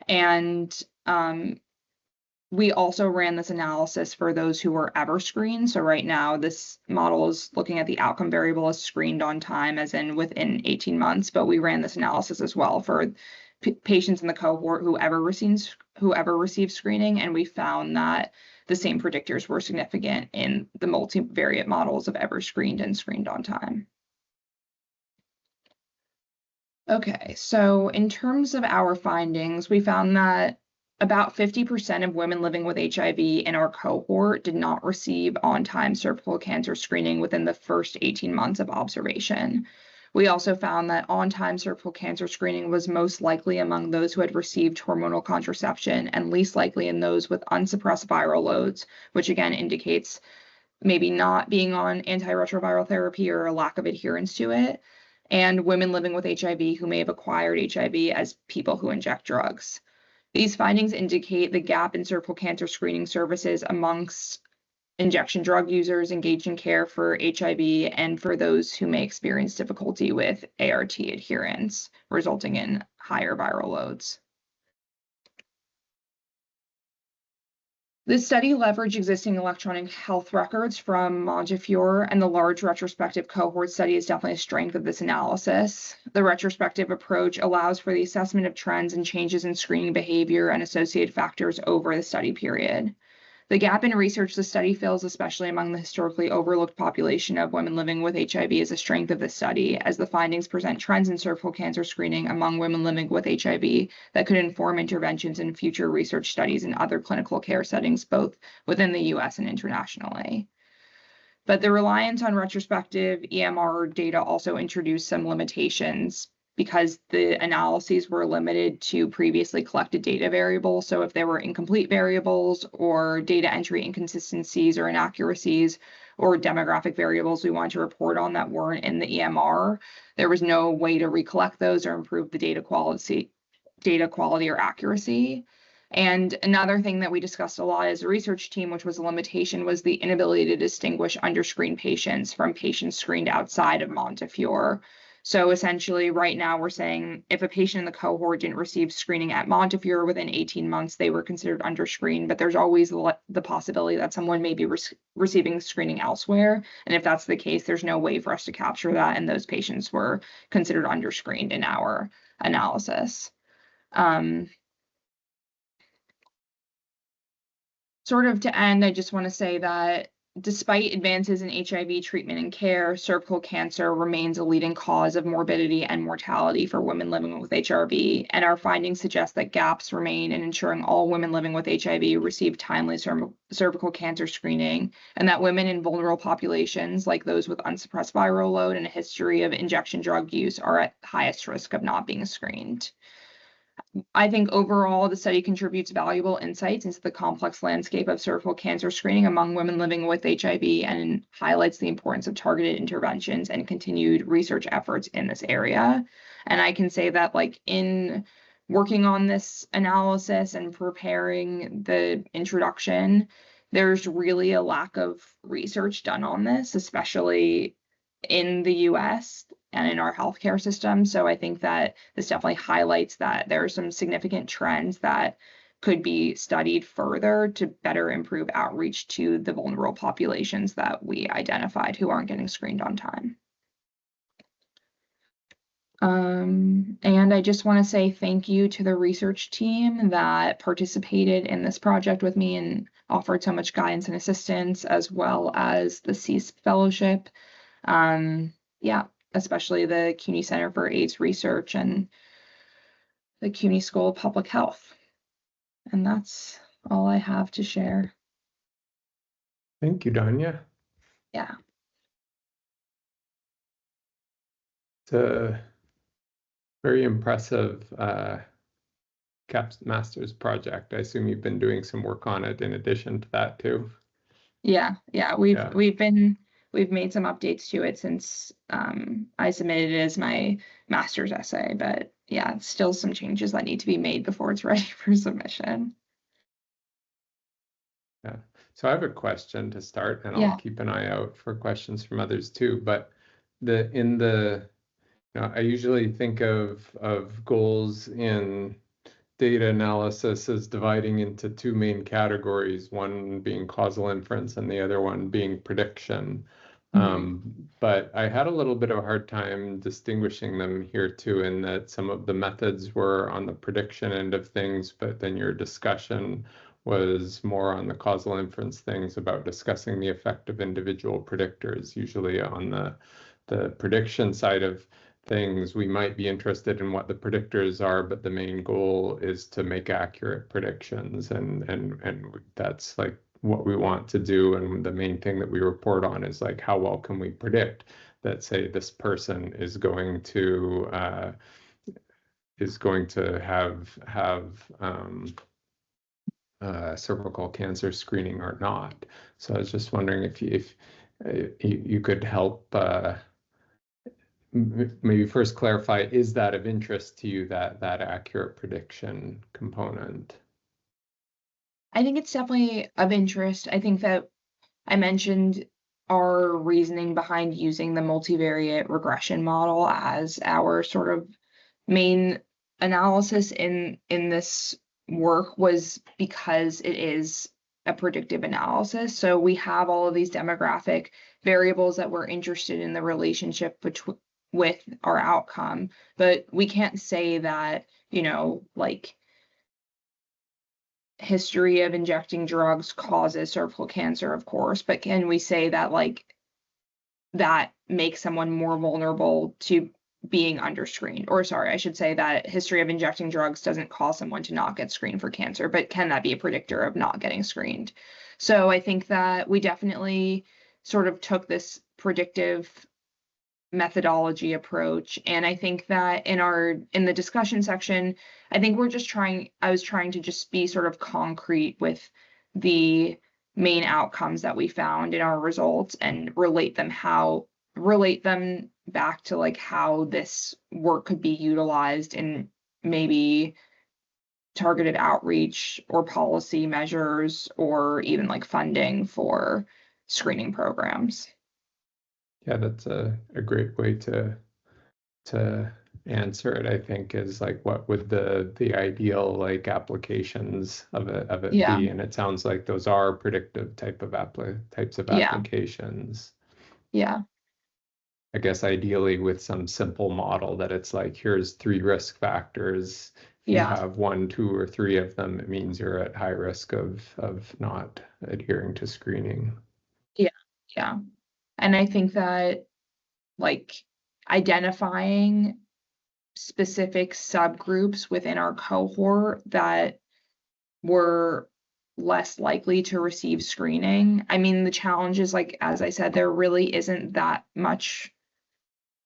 And we also ran this analysis for those who were ever screened. So right now, this model is looking at the outcome variable as screened on time, as in within 18 months, but we ran this analysis as well for patients in the cohort who ever received screening, and we found that the same predictors were significant in the multivariate models of ever screened and screened on time. Okay, so in terms of our findings, we found that about 50% of women living with HIV in our cohort did not receive on-time cervical cancer screening within the first 18 months of observation. We also found that on-time cervical cancer screening was most likely among those who had received hormonal contraception and least likely in those with unsuppressed viral loads, which again indicates maybe not being on antiretroviral therapy or a lack of adherence to it, and women living with HIV who may have acquired HIV as people who inject drugs. These findings indicate the gap in cervical cancer screening services amongst injection drug users engaged in care for HIV and for those who may experience difficulty with ART adherence, resulting in higher viral loads. This study leveraged existing electronic health records from Montefiore, and the large retrospective cohort study is definitely a strength of this analysis. The retrospective approach allows for the assessment of trends and changes in screening behavior and associated factors over the study period. The gap in research the study fills, especially among the historically overlooked population of women living with HIV, is a strength of this study, as the findings present trends in cervical cancer screening among women living with HIV that could inform interventions in future research studies in other clinical care settings, both within the US and internationally. But the reliance on retrospective EMR data also introduced some limitations, because the analyses were limited to previously collected data variables. So if there were incomplete variables or data entry inconsistencies or inaccuracies or demographic variables we wanted to report on that weren't in the EMR, there was no way to recollect those or improve the data quality or accuracy. And another thing that we discussed a lot as a research team, which was a limitation, was the inability to distinguish underscreened patients from patients screened outside of Montefiore. So essentially, right now we're saying if a patient in the cohort didn't receive screening at Montefiore within 18 months, they were considered underscreened, but there's always the possibility that someone may be receiving screening elsewhere. And if that's the case, there's no way for us to capture that, and those patients were considered underscreened in our analysis. Sort of to end, I just want to say that despite advances in HIV treatment and care, cervical cancer remains a leading cause of morbidity and mortality for women living with HRV, and our findings suggest that gaps remain in ensuring all women living with HIV receive timely cervical cancer screening, and that women in vulnerable populations, like those with unsuppressed viral load and a history of injection drug use, are at highest risk of not being screened. I think overall, the study contributes valuable insights into the complex landscape of cervical cancer screening among women living with HIV and highlights the importance of targeted interventions and continued research efforts in this area. And I can say that, like, in working on this analysis and preparing the introduction, there's really a lack of research done on this, especially in the US and in our healthcare system. So I think that this definitely highlights that there are some significant trends that could be studied further to better improve outreach to the vulnerable populations that we identified who aren't getting screened on time. And I just want to say thank you to the research team that participated in this project with me and offered so much guidance and assistance, as well as the CEASP Fellowship. Yeah, especially the CUNY Center for AIDS Research and the CUNY School of Public Health. And that's all I have to share. Thank you, Danya. Yeah. It's a very impressive master's project. I assume you've been doing some work on it in addition to that too. Yeah, we've made some updates to it since I submitted it as my master's essay, but yeah, still some changes that need to be made before it's ready for submission. Yeah, so I have a question to start, and I'll keep an eye out for questions from others too. But I usually think of goals in data analysis as dividing into two main categories, one being causal inference and the other one being prediction. But I had a little bit of a hard time distinguishing them here too, in that some of the methods were on the prediction end of things, but then your discussion was more on the causal inference things about discussing the effect of individual predictors. Usually on the prediction side of things, we might be interested in what the predictors are, but the main goal is to make accurate predictions, and that's like what we want to do. And the main thing that we report on is like, how well can we predict that, say, this person is going to have cervical cancer screening or not. So I was just wondering if you could help maybe first clarify, is that of interest to you, that accurate prediction component? I think it's definitely of interest. I think that I mentioned our reasoning behind using the multivariate regression model as our sort of main analysis in this work was because it is a predictive analysis. So we have all of these demographic variables that we're interested in the relationship with our outcome, but we can't say that, you know, like history of injecting drugs causes cervical cancer, of course, but can we say that like that makes someone more vulnerable to being underscreened? Or sorry, I should say that history of injecting drugs doesn't cause someone to not get screened for cancer, but can that be a predictor of not getting screened? So I think that we definitely sort of took this predictive methodology approach, and I think that in the discussion section, I think I was trying to just be sort of concrete with the main outcomes that we found in our results and relate them back to like how this work could be utilized in maybe targeted outreach or policy measures or even like funding for screening programs. Yeah, that's a great way to answer it, I think, is like, what would the ideal like applications of it Yeah. be? And it sounds like those are predictive types of applications. Yeah. I guess ideally with some simple model that it's like, here's 3 risk factors. If you have 1, 2, or 3 of them, it means you're at high risk of not adhering to screening. Yeah. And I think that like identifying specific subgroups within our cohort that were less likely to receive screening. I mean, the challenge is, like, as I said, there really isn't that much.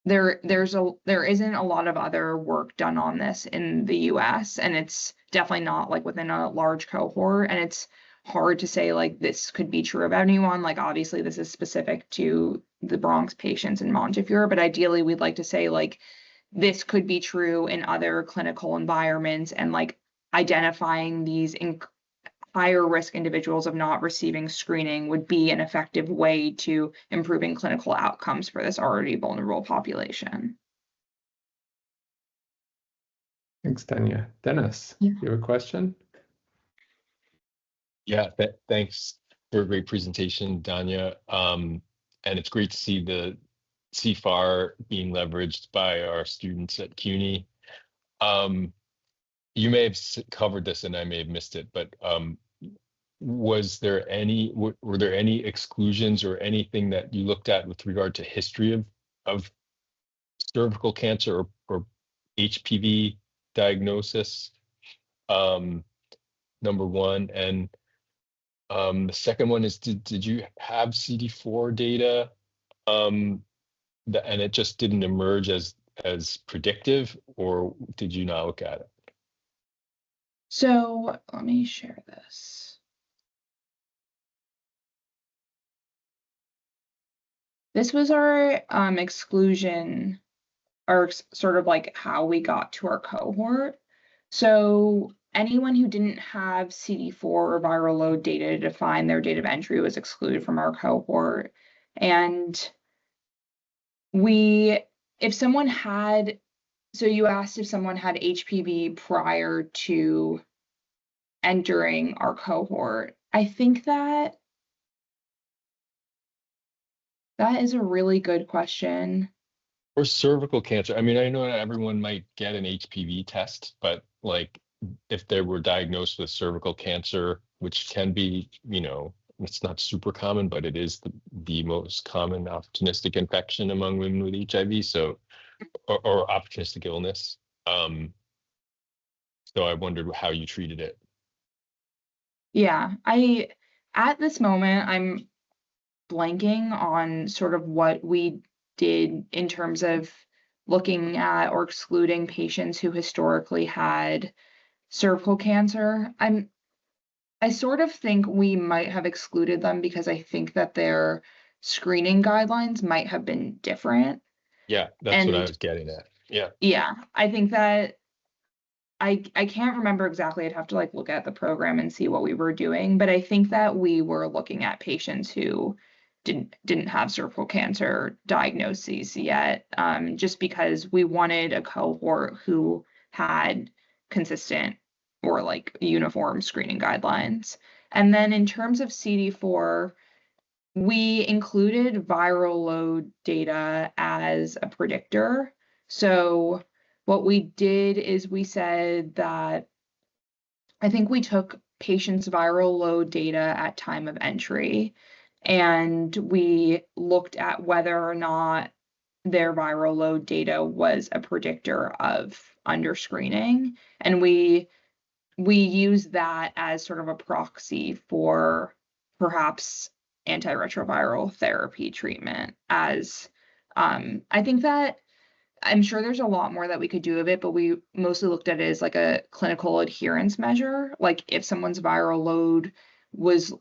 There isn't a lot of other work done on this in the US, and it's definitely not like within a large cohort, and it's hard to say like this could be true of anyone. Like obviously this is specific to the Bronx patients in Montefiore, but ideally we'd like to say like this could be true in other clinical environments, and like identifying these higher risk individuals of not receiving screening would be an effective way to improving clinical outcomes for this already vulnerable population. Thanks, Tanya. Dennis, Yeah. you have a question? Yeah, thanks for a great presentation, Danya. And it's great to see the CFAR being leveraged by our students at CUNY. You may have covered this and I may have missed it, but were there any exclusions or anything that you looked at with regard to history of cervical cancer or HPV diagnosis? Number one. And the second one is, did you have CD4 data and it just didn't emerge as predictive, or did you not look at it? So let me share this. This was our exclusion, or sort of like how we got to our cohort. So anyone who didn't have CD4 or viral load data to define their date of entry was excluded from our cohort. And if someone had, so you asked if someone had HPV prior to entering our cohort. I think that That is a really good question. Or cervical cancer. I mean, I know not everyone might get an HPV test, but like if they were diagnosed with cervical cancer, which can be, it's not super common, but it is the most common opportunistic infection among women with HIV. So, or opportunistic illness. So I wondered how you treated it. Yeah, at this moment, I'm blanking on sort of what we did in terms of looking at or excluding patients who historically had cervical cancer. I sort of think we might have excluded them because I think that their screening guidelines might have been different. Yeah, that's what I And was getting at. Yeah. yeah, I think that I can't remember exactly. I'd have to like look at the program and see what we were doing, but I think that we were looking at patients who didn't have cervical cancer diagnoses yet, just because we wanted a cohort who had consistent or like uniform screening guidelines. And then in terms of CD4, we included viral load data as a predictor. So what we did is we said that I think we took patients' viral load data at time of entry, and we looked at whether or not their viral load data was a predictor of underscreening. And we use that as sort of a proxy for perhaps antiretroviral therapy treatment as I think that I'm sure there's a lot more that we could do of it, but we mostly looked at it as like a clinical adherence measure. Like if someone's viral load was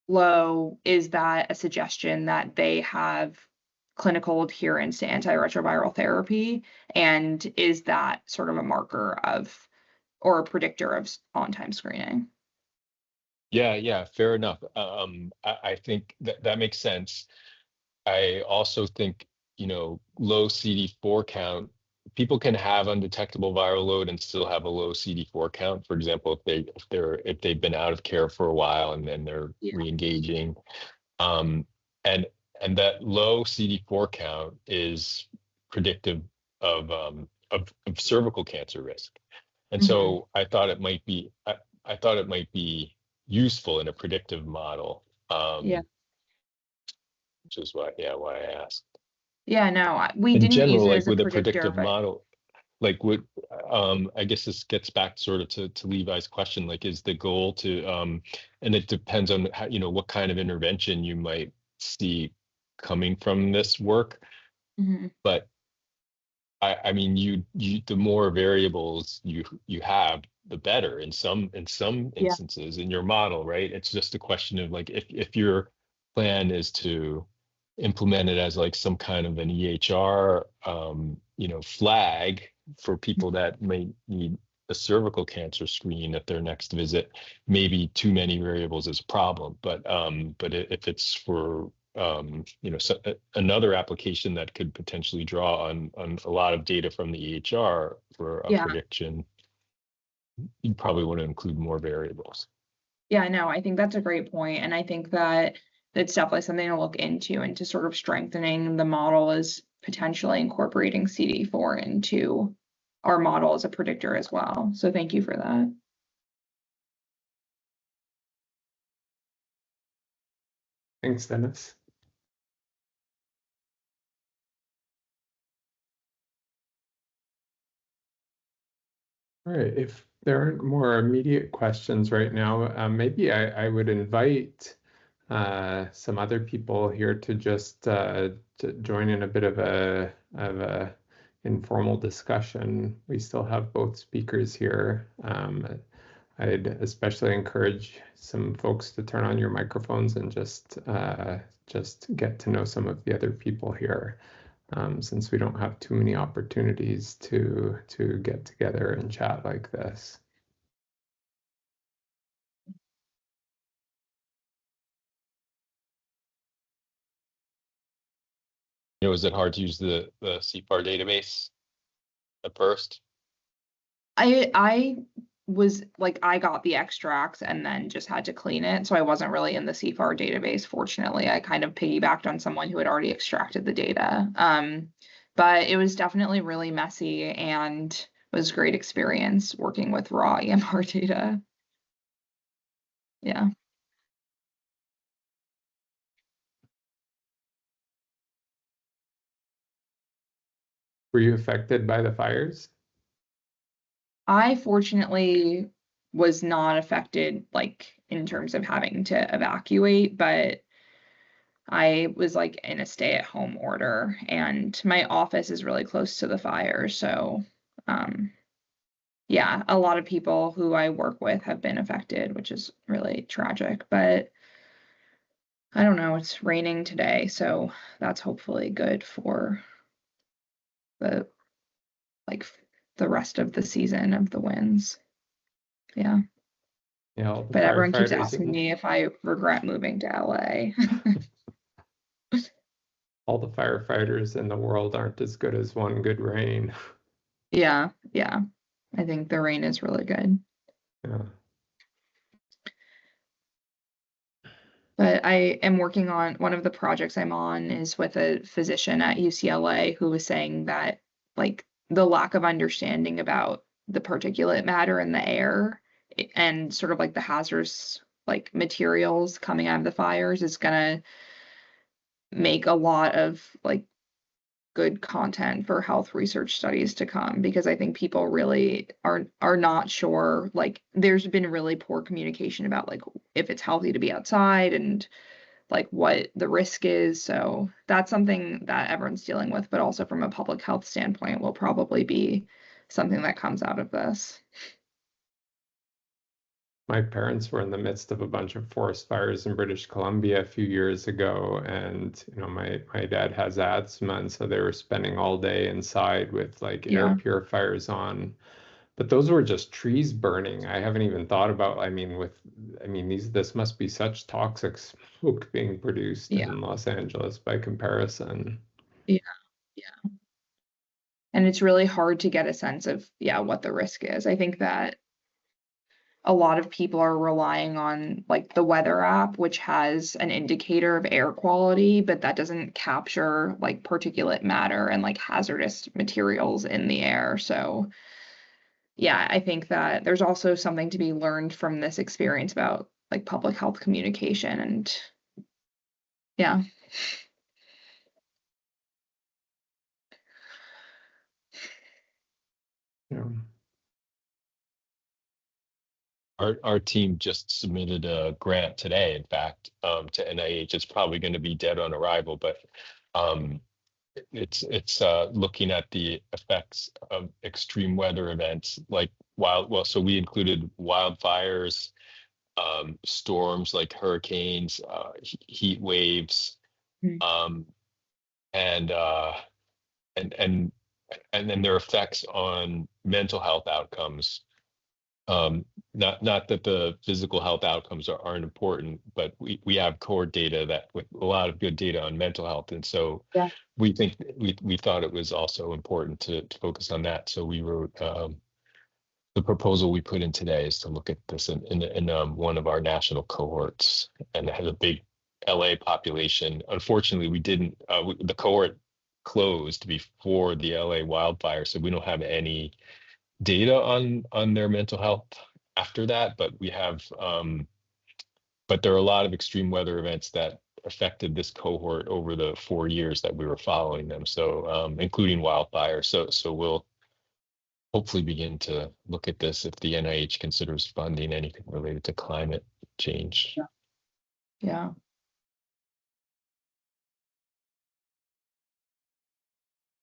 low, is that a suggestion that they have clinical adherence to antiretroviral therapy? And is that sort of a marker of or a predictor of on-time screening? Yeah, fair enough. I think that makes sense. I also think, low CD4 count, people can have undetectable viral load and still have a low CD4 count. For example, if they've been out of care for a while and then they're re-engaging. And that low CD4 count is predictive of cervical cancer risk. And so I thought it might be useful in a predictive model. Yeah. Which is why I asked. Yeah, no, we In didn't use general, it like as a with a predictor, predictive but model, like I guess this gets back sort of to Levi's question, like is the goal to and it depends on how, what kind of intervention you might see coming from this work. But I mean, you the more variables you have, the better in some instances in your model, right? It's just a question of like if your plan is to implement it as like some kind of an EHR, flag for people that may need a cervical cancer screen at their next visit, maybe too many variables is a problem. But if it's for another application that could potentially draw on a lot of data from the EHR for a prediction, you probably want to include more variables. Yeah, no, I think that's a great point. And I think that it's definitely something to look into and to sort of strengthening the model is potentially incorporating CD4 into our model as a predictor as well. So thank you for that. Thanks, Dennis. All right, if there aren't more immediate questions right now, maybe I would invite some other people here to just to join in a bit of a informal discussion. We still have both speakers here. I'd especially encourage some folks to turn on your microphones and just get to know some of the other people here. Since we don't have too many opportunities to get together and chat like this. Is it hard to use the CPAR database at first? I was like, I got the extracts and then just had to clean it. So I wasn't really in the CFAR database. Fortunately, I kind of piggybacked on someone who had already extracted the data. But it was definitely really messy and was a great experience working with raw EMR data. Yeah. Were you affected by the fires? I fortunately was not affected, like in terms of having to evacuate, but I was like in a stay-at-home order, and my office is really close to the fire. So, yeah, a lot of people who I work with have been affected, which is really tragic. But I don't know, it's raining today, so that's hopefully good for the the rest of the season of the winds. Yeah. Yeah, all the But everyone keeps firefighters asking me if I regret moving to LA. all the firefighters in the world aren't as good as one good rain. Yeah, yeah. I think the rain is really good. Yeah. But I am working on one of the projects I'm on is with a physician at UCLA who was saying that like the lack of understanding about the particulate matter in the air and sort of like the hazardous like materials coming out of the fires is gonna make a lot of like good content for health research studies to come, because I think people really are not sure. Like there's been really poor communication about like if it's healthy to be outside and like what the risk is. So that's something that everyone's dealing with, but also from a public health standpoint will probably be something that comes out of this. My parents were in the midst of a bunch of forest fires in British Columbia a few years ago, and my dad has asthma, and so they were spending all day inside with like air Yeah. purifiers on. But those were just trees burning. I haven't even thought about, this must be such toxic smoke being produced Yeah. in Los Angeles by comparison. Yeah. Yeah. And it's really hard to get a sense of, what the risk is. I think that a lot of people are relying on like the weather app, which has an indicator of air quality, but that doesn't capture like particulate matter and like hazardous materials in the air. So yeah, I think that there's also something to be learned from this experience about like public health communication. And yeah. Yeah. Our team just submitted a grant today, in fact, to NIH. It's probably going to be dead on arrival, but it's looking at the effects of extreme weather events like so we included wildfires, storms like hurricanes, heat waves, Mm. and then their effects on mental health outcomes. Not that the physical health outcomes aren't important, but we have core data that with a lot of good data on mental health, and so Yeah. we think we thought it was also important to focus on that. So we wrote the proposal we put in today is to look at this in one of our national cohorts, and it has a big LA population. Unfortunately, we didn't. The cohort closed before the LA wildfire, so we don't have any data on their mental health after that, but we have but there are a lot of extreme weather events that affected this cohort over the 4 years that we were following them, so including wildfire. So we'll hopefully begin to look at this if the NIH considers funding anything related to climate change. Yeah.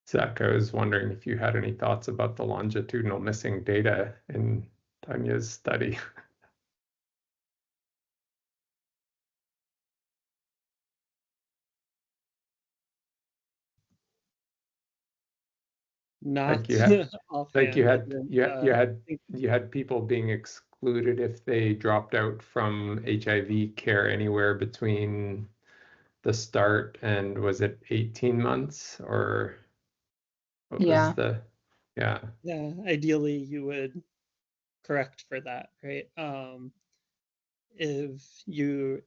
Zach, I was wondering if you had any thoughts about the longitudinal missing data in Tanya's study. Not Like you had, like you offhand. had, you had people being excluded if they dropped out from HIV care anywhere between the start and was it 18 months or what was Yeah. the, yeah. Yeah, ideally you would correct for that, right? If you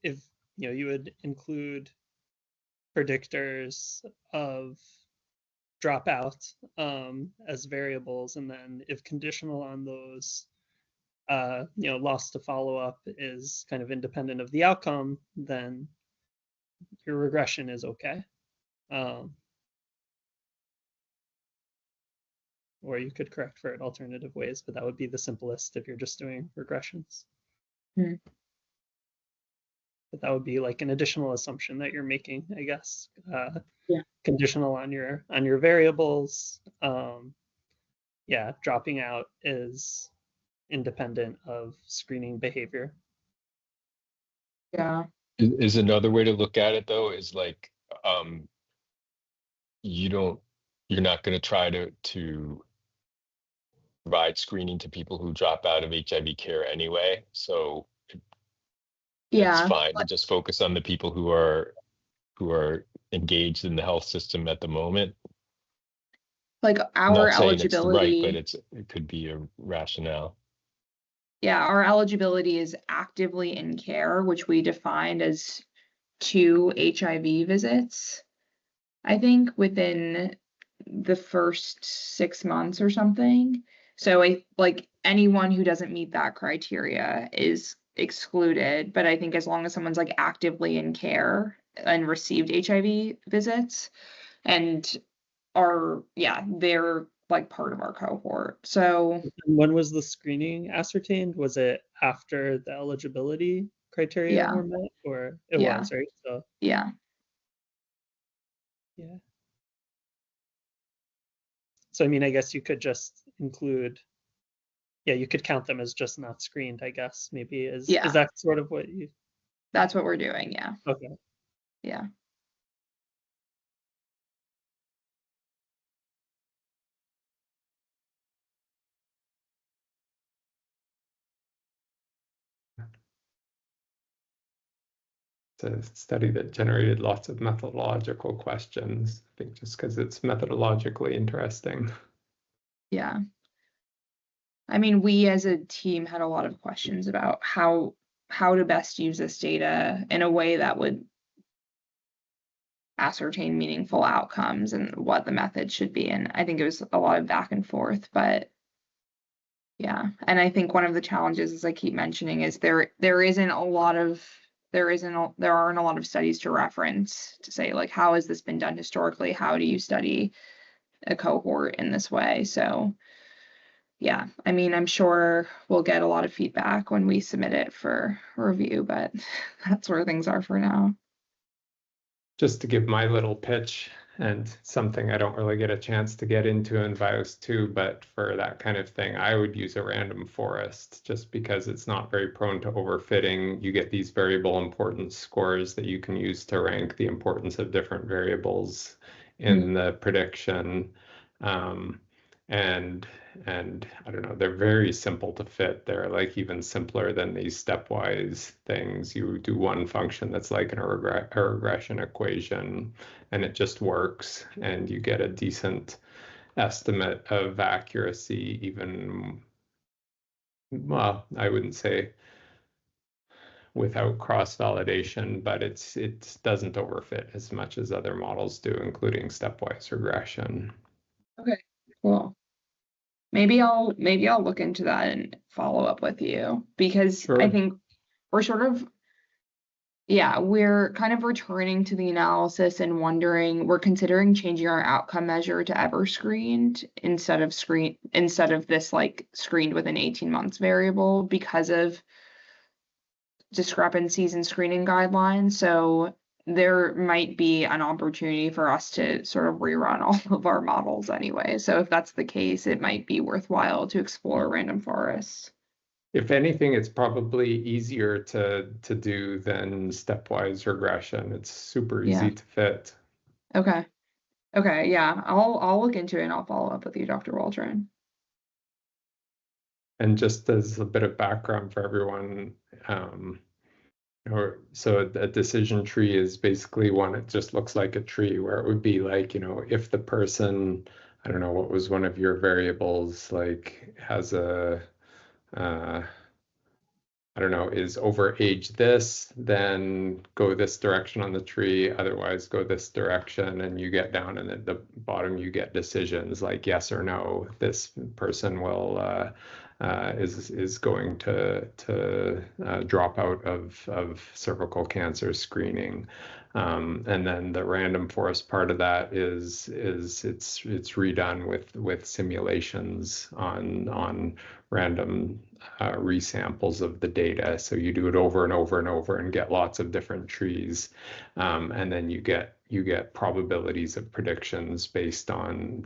would include predictors of dropout as variables, and then if conditional on those, loss to follow-up is kind of independent of the outcome, then your regression is okay. Or you could correct for it alternative ways, but that would be the simplest if you're just doing regressions. Hmm. But that would be like an additional assumption that you're making, I guess. Yeah. Conditional on your variables. Yeah, dropping out is independent of screening behavior. Yeah. Is another way to look at it though is like you're not going to try to provide screening to people who drop out of HIV care anyway, so Yeah. it's fine to just focus on the people who are engaged in the health system at the moment. Like I'm our not saying it's eligibility. right, but it could be a rationale. Yeah, our eligibility is actively in care, which we defined as 2 HIV visits, I think, within the first 6 months or something. So like anyone who doesn't meet that criteria is excluded. But I think as long as someone's like actively in care and received HIV visits and they're like part of our cohort. So when was the screening ascertained? Was it after the eligibility criteria were met, or it was, right? So yeah. So I mean, I guess you could just include, you could count them as just not screened, I guess. Maybe is that sort of what you? That's what we're doing, yeah. Okay. Yeah. A study that generated lots of methodological questions, I think, just because it's methodologically interesting. Yeah. I mean, we as a team had a lot of questions about how to best use this data in a way that would ascertain meaningful outcomes and what the method should be. And I think it was a lot of back and forth, but yeah. And I think one of the challenges, as I keep mentioning, is there aren't a lot of studies to reference to say, like, how has this been done historically? How do you study a cohort in this way? So yeah, I mean, I'm sure we'll get a lot of feedback when we submit it for review, but that's where things are for now. Just to give my little pitch, and something I don't really get a chance to get into in Bios 2, but for that kind of thing, I would use a random forest just because it's not very prone to overfitting. You get these variable importance scores that you can use to rank the importance of different variables in the prediction. And I don't know, they're very simple to fit. They're like even simpler than these stepwise things. You do one function that's like a regression equation, and it just works, and you get a decent estimate of accuracy, even, well, I wouldn't say without cross-validation, but it doesn't overfit as much as other models do, including stepwise regression. Okay, cool. Maybe I'll look into that and follow up with you, because I think we're sort of, we're kind of returning to the analysis and wondering, we're considering changing our outcome measure to ever screened instead of this like screened within 18 months variable because of discrepancies in screening guidelines. So there might be an opportunity for us to sort of rerun all of our models anyway. So if that's the case, it might be worthwhile to explore random forests. If anything, it's probably easier to do than stepwise regression. It's super easy to fit. Okay. Yeah, I'll look into it and I'll follow up with you, Dr. Waldron. And just as a bit of background for everyone, so a decision tree is basically one, it just looks like a tree, where it would be like, if the person, I don't know, what was one of your variables, like has a I don't know, is over age this, then go this direction on the tree, otherwise go this direction, and you get down, and at the bottom you get decisions like yes or no. This person will is going to drop out of cervical cancer screening. And then the random forest part of that is it's redone with simulations on random resamples of the data. So you do it over and over and over and get lots of different trees, and then you get probabilities of predictions based on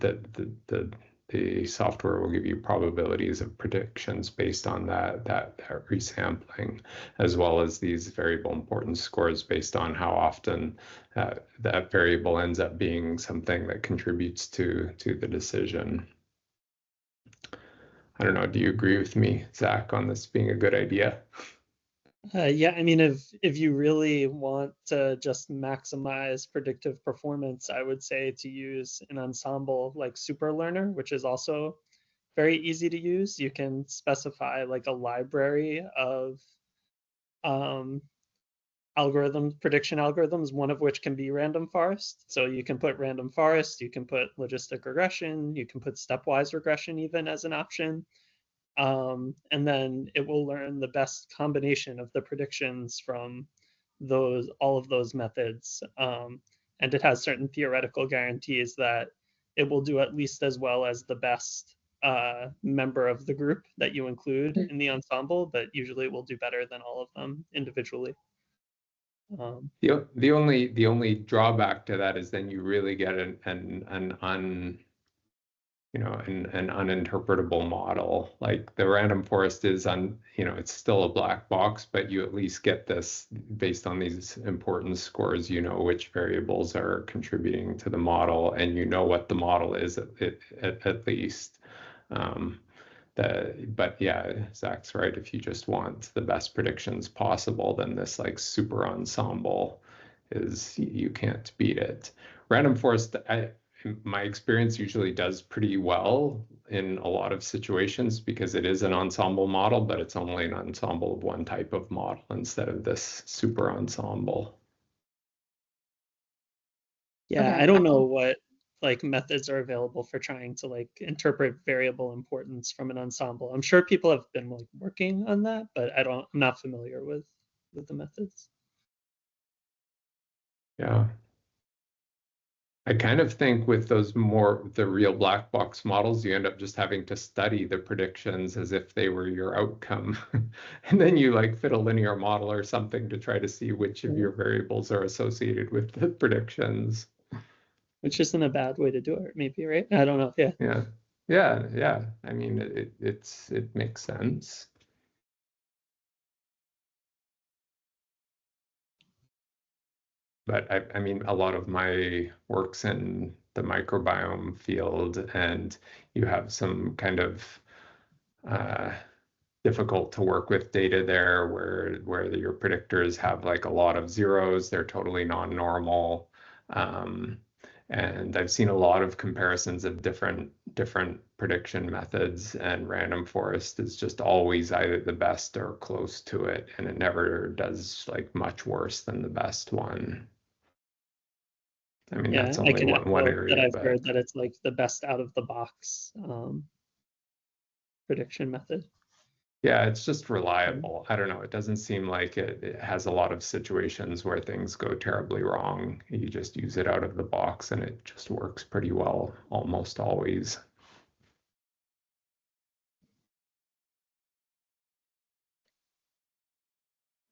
the software will give you probabilities of predictions based on that resampling, as well as these variable importance scores based on how often that variable ends up being something that contributes to the decision. I don't know, do you agree with me, Zach, on this being a good idea? Yeah, I mean, if you really want to just maximize predictive performance, I would say to use an ensemble like Superlearner, which is also very easy to use. You can specify like a library of prediction algorithms, one of which can be random forest. So you can put random forest, you can put logistic regression, you can put stepwise regression even as an option. And then it will learn the best combination of the predictions from all of those methods. And it has certain theoretical guarantees that it will do at least as well as the best member of the group that you include in the ensemble, but usually it will do better than all of them individually. The only drawback to that is then you really get an uninterpretable model. Like the random forest is it's still a black box, but you at least get this based on these importance scores, which variables are contributing to the model, and what the model is at least. But yeah, Zach's right. If you just want the best predictions possible, then this like super ensemble you can't beat it. Random forest, my experience usually does pretty well in a lot of situations because it is an ensemble model, but it's only an ensemble of one type of model instead of this super ensemble. Yeah, Okay. I don't know what like methods are available for trying to like interpret variable importance from an ensemble. I'm sure people have been like working on that, but I'm not familiar with the methods. Yeah. I kind of think with the real black box models, you end up just having to study the predictions as if they were your outcome. And then you like fit a linear model or something to try to see which of your variables are associated with the predictions. Which isn't a bad way to do it, maybe, right? I don't know. Yeah. Yeah. I mean, it makes sense. But I mean, a lot of my work's in the microbiome field, and you have some kind of difficult to work with data there where your predictors have like a lot of zeros, they're totally non-normal. And I've seen a lot of comparisons of different prediction methods, and random forest is just always either the best or close to it, and it never does like much worse than the best one. I mean, Yeah, that's I only can one area, that I've but heard that it's like the best out of the box prediction method. yeah, it's just reliable. I don't know. It doesn't seem like it has a lot of situations where things go terribly wrong. You just use it out of the box and it just works pretty well almost always.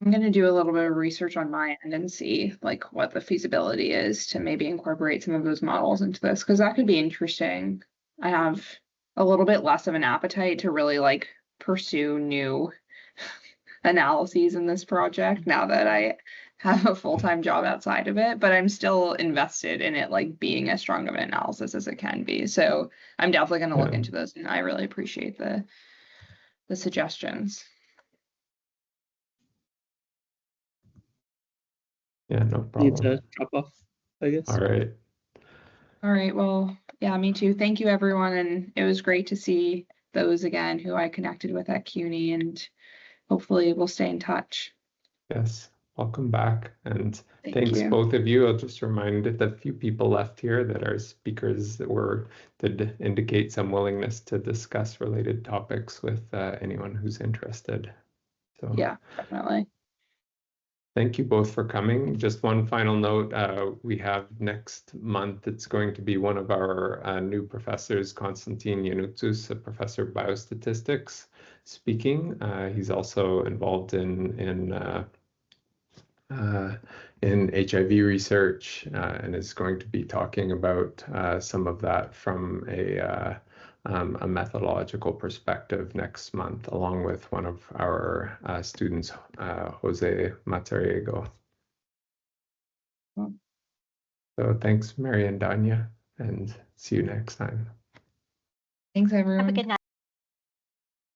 I'm going to do a little bit of research on my end and see like what the feasibility is to maybe incorporate some of those models into this, because that could be interesting. I have a little bit less of an appetite to really like pursue new analyses in this project now that I have a full-time job outside of it, but I'm still invested in it like being as strong of an analysis as it can be. So I'm definitely going to look into this, and I really appreciate the suggestions. Yeah, no Need problem. to drop off, I guess. All right. All right. Well, yeah, me too. Thank you, everyone. And it was great to see those again who I connected with at CUNY, and hopefully we'll stay in touch. Yes, welcome back. And Thank thanks you. both of you. I'll just remind the few people left here that our speakers did indicate some willingness to discuss related topics with anyone who's interested. So Yeah, definitely. thank you both for coming. Just one final note, we have next month, it's going to be one of our new professors, Konstantin Yanutsus, a professor of biostatistics, speaking. He's also involved in HIV research and is going to be talking about some of that from a methodological perspective next month, along with one of our students, Jose Matariego. So thanks, Mary and Danya, and see you next time. Thanks, everyone. Have a good night.